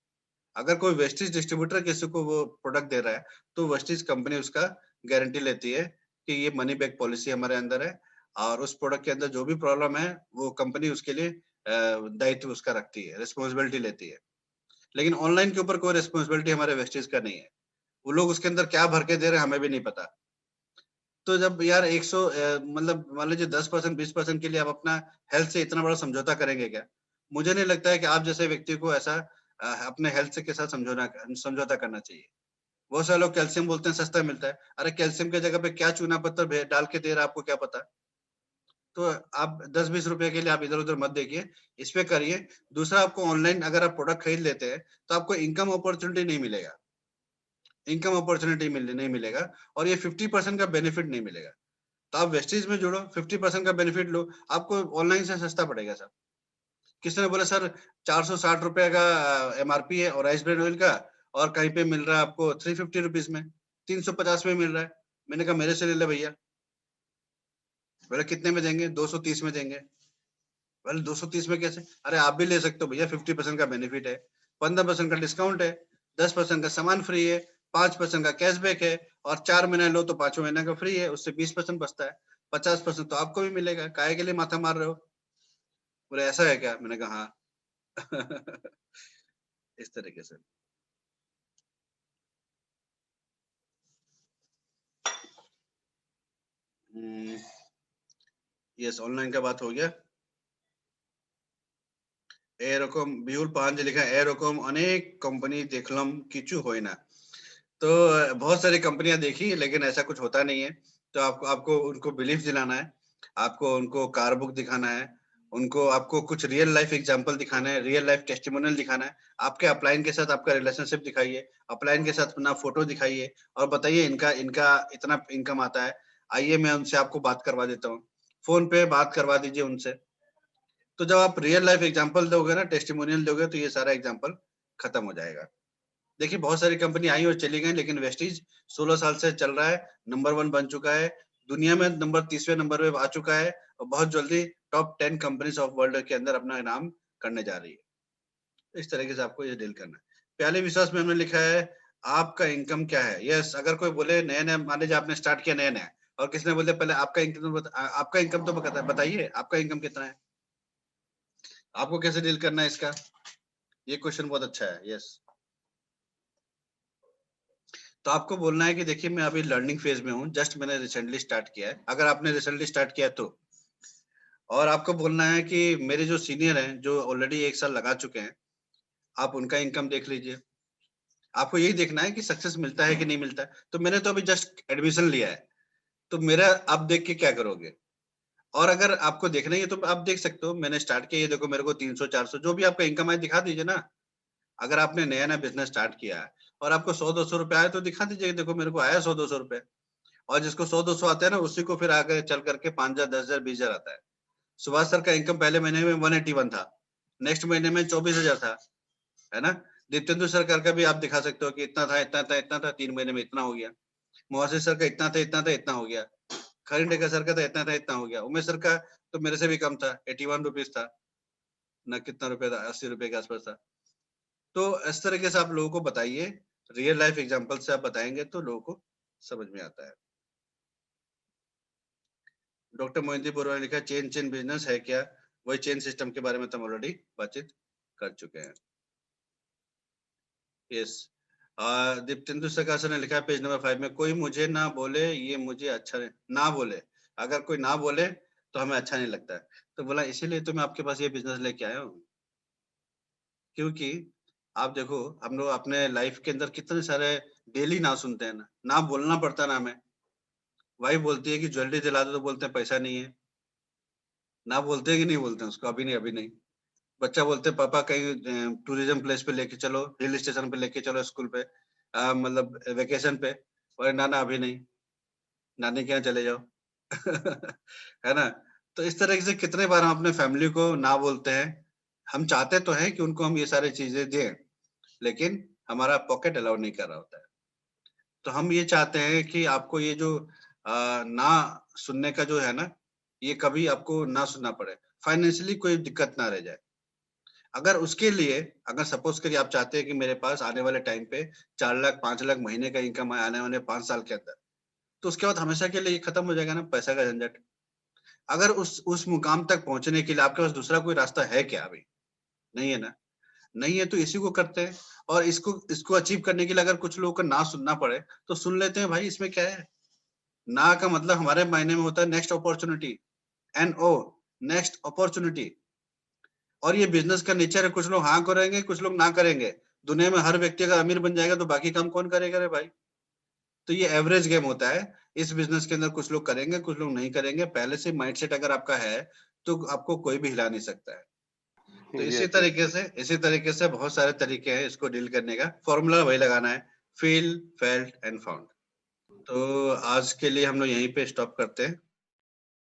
अगर कोई वेस्टेज डिस्ट्रीब्यूटर किसी को वो प्रोडक्ट दे रहा है, तो वेस्टेज कंपनी उसका गारंटी लेती है कि ये मनी बैक पॉलिसी हमारे अंदर है और उस प्रोडक्ट के अंदर जो भी प्रॉब्लम है, वो कंपनी उसके लिए दायित्व उसका रखती है, रिस्पॉन्सिबिलिटी लेती है। लेकिन ऑनलाइन के ऊपर कोई रिस्पॉन्सिबिलिटी हमारे वेस्टेज का नहीं है। वो लोग उसके अंदर क्या भर के दे रहे हैं, हमें भी नहीं पता। तो जब यार 100 मतलब मान लीजिए 10% 20% के लिए आप अपना हेल्थ से इतना बड़ा समझौता करेंगे क्या? मुझे नहीं लगता है कि आप जैसे व्यक्ति को ऐसा अपने हेल्थ से के साथ समझौता करना चाहिए। बहुत सारे लोग कैल्शियम बोलते हैं सस्ता मिलता है। अरे कैल्शियम की जगह पे क्या चूना पत्थर डाल के दे रहा है आपको क्या पता? तो आप 10-20 रुपए के लिए आप इधर-उधर मत देखिए, इस पे करिए। दूसरा आपको ऑनलाइन अगर आप प्रोडक्ट खरीद लेते हैं, तो आपको इनकम अपॉर्च्युनिटी नहीं मिलेगा। इनकम अपॉर्च्युनिटी नहीं मिलेगा और ये 50% का बेनिफिट नहीं मिलेगा। तो आप वेस्टेज में जुड़ो, 50% का बेनिफिट लो, आपको ऑनलाइन से सस्ता पड़ेगा सर। किसी ने बोला सर 460 रुपए का एमआरपी है और राइस ब्रान ऑयल का और कहीं पे मिल रहा है आपको 350 रुपीस में, 350 में मिल रहा है। मैंने कहा मेरे से ले ले भैया। बोला कितने में देंगे? 230 में देंगे। बोले 230 में कैसे? अरे आप भी ले सकते हो भैया, 50% का बेनिफिट है, 15% का डिस्काउंट है, 10% का सामान फ्री है, 5% का कैशबैक है और 4 महीने लो तो 5वें महीने का फ्री है, उससे 20% बचता है, 50% तो आपको भी मिलेगा, काहे के लिए माथा मार रहे हो? बोले ऐसा है क्या? मैंने कहा हाँ। इस तरीके से। हुँ, यस ऑनलाइन का बात हो गया। এরকম বিহুর পাঞ্জে लिखा है এরকম अनेक कंपनी देखलम किचु होय ना। तो बहुत सारी कंपनियां देखी लेकिन ऐसा कुछ होता नहीं है। तो आपको आपको उनको बिलीफ दिलाना है, आपको उनको कार बुक दिखाना है, उनको आपको कुछ रियल लाइफ एग्जांपल दिखाना है, रियल लाइफ टेस्टिमोनियल दिखाना है। आपके अपलाइन के साथ आपका रिलेशनशिप दिखाइए, अपलाइन के साथ अपना फोटो दिखाइए और बताइए इनका इनका इतना इनकम आता है। आइए मैं उनसे आपको बात करवा देता हूँ। फ़ोन पे बात करवा दीजिए उनसे। तो जब आप रियल लाइफ एग्जांपल दोगे ना, टेस्टिमोनियल दोगे तो ये सारा एग्जांपल खत्म हो जाएगा। देखिए बहुत सारी कंपनी आई और चली गई लेकिन वेस्टीज 16 साल से चल रहा है, नंबर 1 बन चुका है, दुनिया में नंबर 30वें नंबर पे आ चुका है और बहुत जल्दी टॉप 10 कंपनीज ऑफ वर्ल्ड के अंदर अपना नाम करने जा रही है। इस तरीके से आपको ये डील करना है। पहले विश्वास में हमने लिखा है आपका इनकम क्या है? यस अगर कोई बोले नया-नया मान लीजिए आपने स्टार्ट किया नया-नया और किसी ने बोल दिया पहले आपका इनकम तो बताइए, आपका इनकम कितना है? आपको कैसे डील करना है इसका? ये क्वेश्चन बहुत अच्छा है। यस। तो आपको बोलना है कि देखिए मैं अभी लर्निंग फेज में हूँ, जस्ट मैंने रिसेंटली स्टार्ट किया है। अगर आपने रिसेंटली स्टार्ट किया है तो। और आपको बोलना है कि मेरे जो सीनियर हैं, जो ऑलरेडी 1 साल लगा चुके हैं, आप उनका इनकम देख लीजिए। आपको यही देखना है कि सक्सेस मिलता है कि नहीं मिलता है। तो मैंने तो अभी जस्ट एडमिशन लिया है, तो मेरा आप देख के क्या करोगे? और अगर आपको देखना ही है तो आप देख सकते हो, मैंने स्टार्ट किया ये देखो मेरे को 300-400 जो भी आपका इनकम आए दिखा दीजिए ना। अगर आपने नया-नया बिज़नेस स्टार्ट किया है और आपको 100-200 रुपए आए तो दिखा दीजिए देखो मेरे को आया 100-200 रुपए। और जिसको 100-200 आते हैं ना उसी को फिर आगे चल करके 5,000 10,000 20,000 आता है। सुभाष सर का इनकम पहले महीने में 181 था, नेक्स्ट महीने में 24,000 था, है ना? दीप्तेंदु सरकार का भी आप दिखा सकते हो कि इतना था, इतना था, इतना था, 3 महीने में इतना हो गया। मोहसिस सर का इतना था, इतना था, इतना हो गया। खरीडेकर सर का था, इतना था, इतना हो गया। उमेश सर का तो मेरे से भी कम था, 81 रुपीज़ था, ना कितना रुपया था, 80 रुपए के आस-पास था। तो इस तरीके से आप लोगों को बताइए, रियल लाइफ एग्ज़ाम्पल से आप बताएँगे तो लोगों को समझ में आता है। डॉक्टर मोहिंदी बोरवा ने लिखा चेन चेन बिज़नेस है क्या? वही चेन सिस्टम के बारे में तो हम ऑलरेडी बातचीत कर चुके हैं। यस। दीप्तेंदु प्रकाश ने लिखा है पेज नंबर 5 में कोई मुझे ना बोले ये मुझे अच्छा नहीं ना बोले। अगर कोई ना बोले तो हमें अच्छा नहीं लगता है। तो बोला इसीलिए तो मैं आपके पास ये बिज़नेस लेके आया हूँ। क्योंकि आप देखो हम लोग अपने लाइफ़ के अंदर कितने सारे डेली ना सुनते हैं ना, ना बोलना पड़ता है ना हमें। वाइफ़ बोलती है कि ज्वेलरी दिला दो तो बोलते हैं पैसा नहीं है। ना बोलते हैं कि नहीं बोलते हैं उसको अभी नहीं, अभी नहीं। बच्चा बोलते हैं पापा कहीं टूरिज़्म प्लेस पे लेके चलो, हिल स्टेशन पे लेके चलो स्कूल पे मतलब वेकेशन पे। बोले ना, ना अभी नहीं, नानी के यहाँ चले जाओ। है ना? तो इस तरह से कितने बार हम अपने फैमिली को ना बोलते हैं। हम चाहते तो हैं कि उनको हम ये सारी चीज़ें दें, लेकिन हमारा पॉकेट अलाउ नहीं कर रहा होता है। तो हम ये चाहते हैं कि आपको ये जो ना सुनने का जो है ना, ये कभी आपको ना सुनना पड़े। फाइनेंशियली कोई दिक्कत ना रह जाए। अगर उसके लिए अगर सपोज करिए आप चाहते हैं कि मेरे पास आने वाले टाइम पे 4 लाख 5 लाख महीने का इनकम है आने वाले 5 साल के अंदर, तो उसके बाद हमेशा के लिए ये खत्म हो जाएगा ना पैसा का झंझट। अगर उस मुकाम तक पहुँचने के लिए आपके पास दूसरा कोई रास्ता है क्या अभी? नहीं है ना। नहीं है तो इसी को करते हैं और इसको इसको अचीव करने के लिए अगर कुछ लोगों को ना सुनना पड़े, तो सुन लेते हैं भाई इसमें क्या है? ना का मतलब हमारे मायने में होता है next opportunity, NO next opportunity. और ये बिज़नेस का नेचर है, कुछ लोग हाँ करेंगे, कुछ लोग ना करेंगे। दुनिया में हर व्यक्ति अगर अमीर बन जाएगा तो बाकी काम कौन करेगा रे भाई? तो ये एवरेज गेम होता है। इस बिज़नेस के अंदर कुछ लोग करेंगे, कुछ लोग नहीं करेंगे। पहले से माइंडसेट अगर आपका है, तो आपको कोई भी हिला नहीं सकता है। तो यस, यस, यस। इसी तरीके से बहुत सारे तरीके हैं इसको डील करने का। फ़ॉर्मूला वही लगाना है, फ़ील, फेल्ट एंड फाउंड। तो आज के लिए हम लोग यहीं पे स्टॉप करते हैं।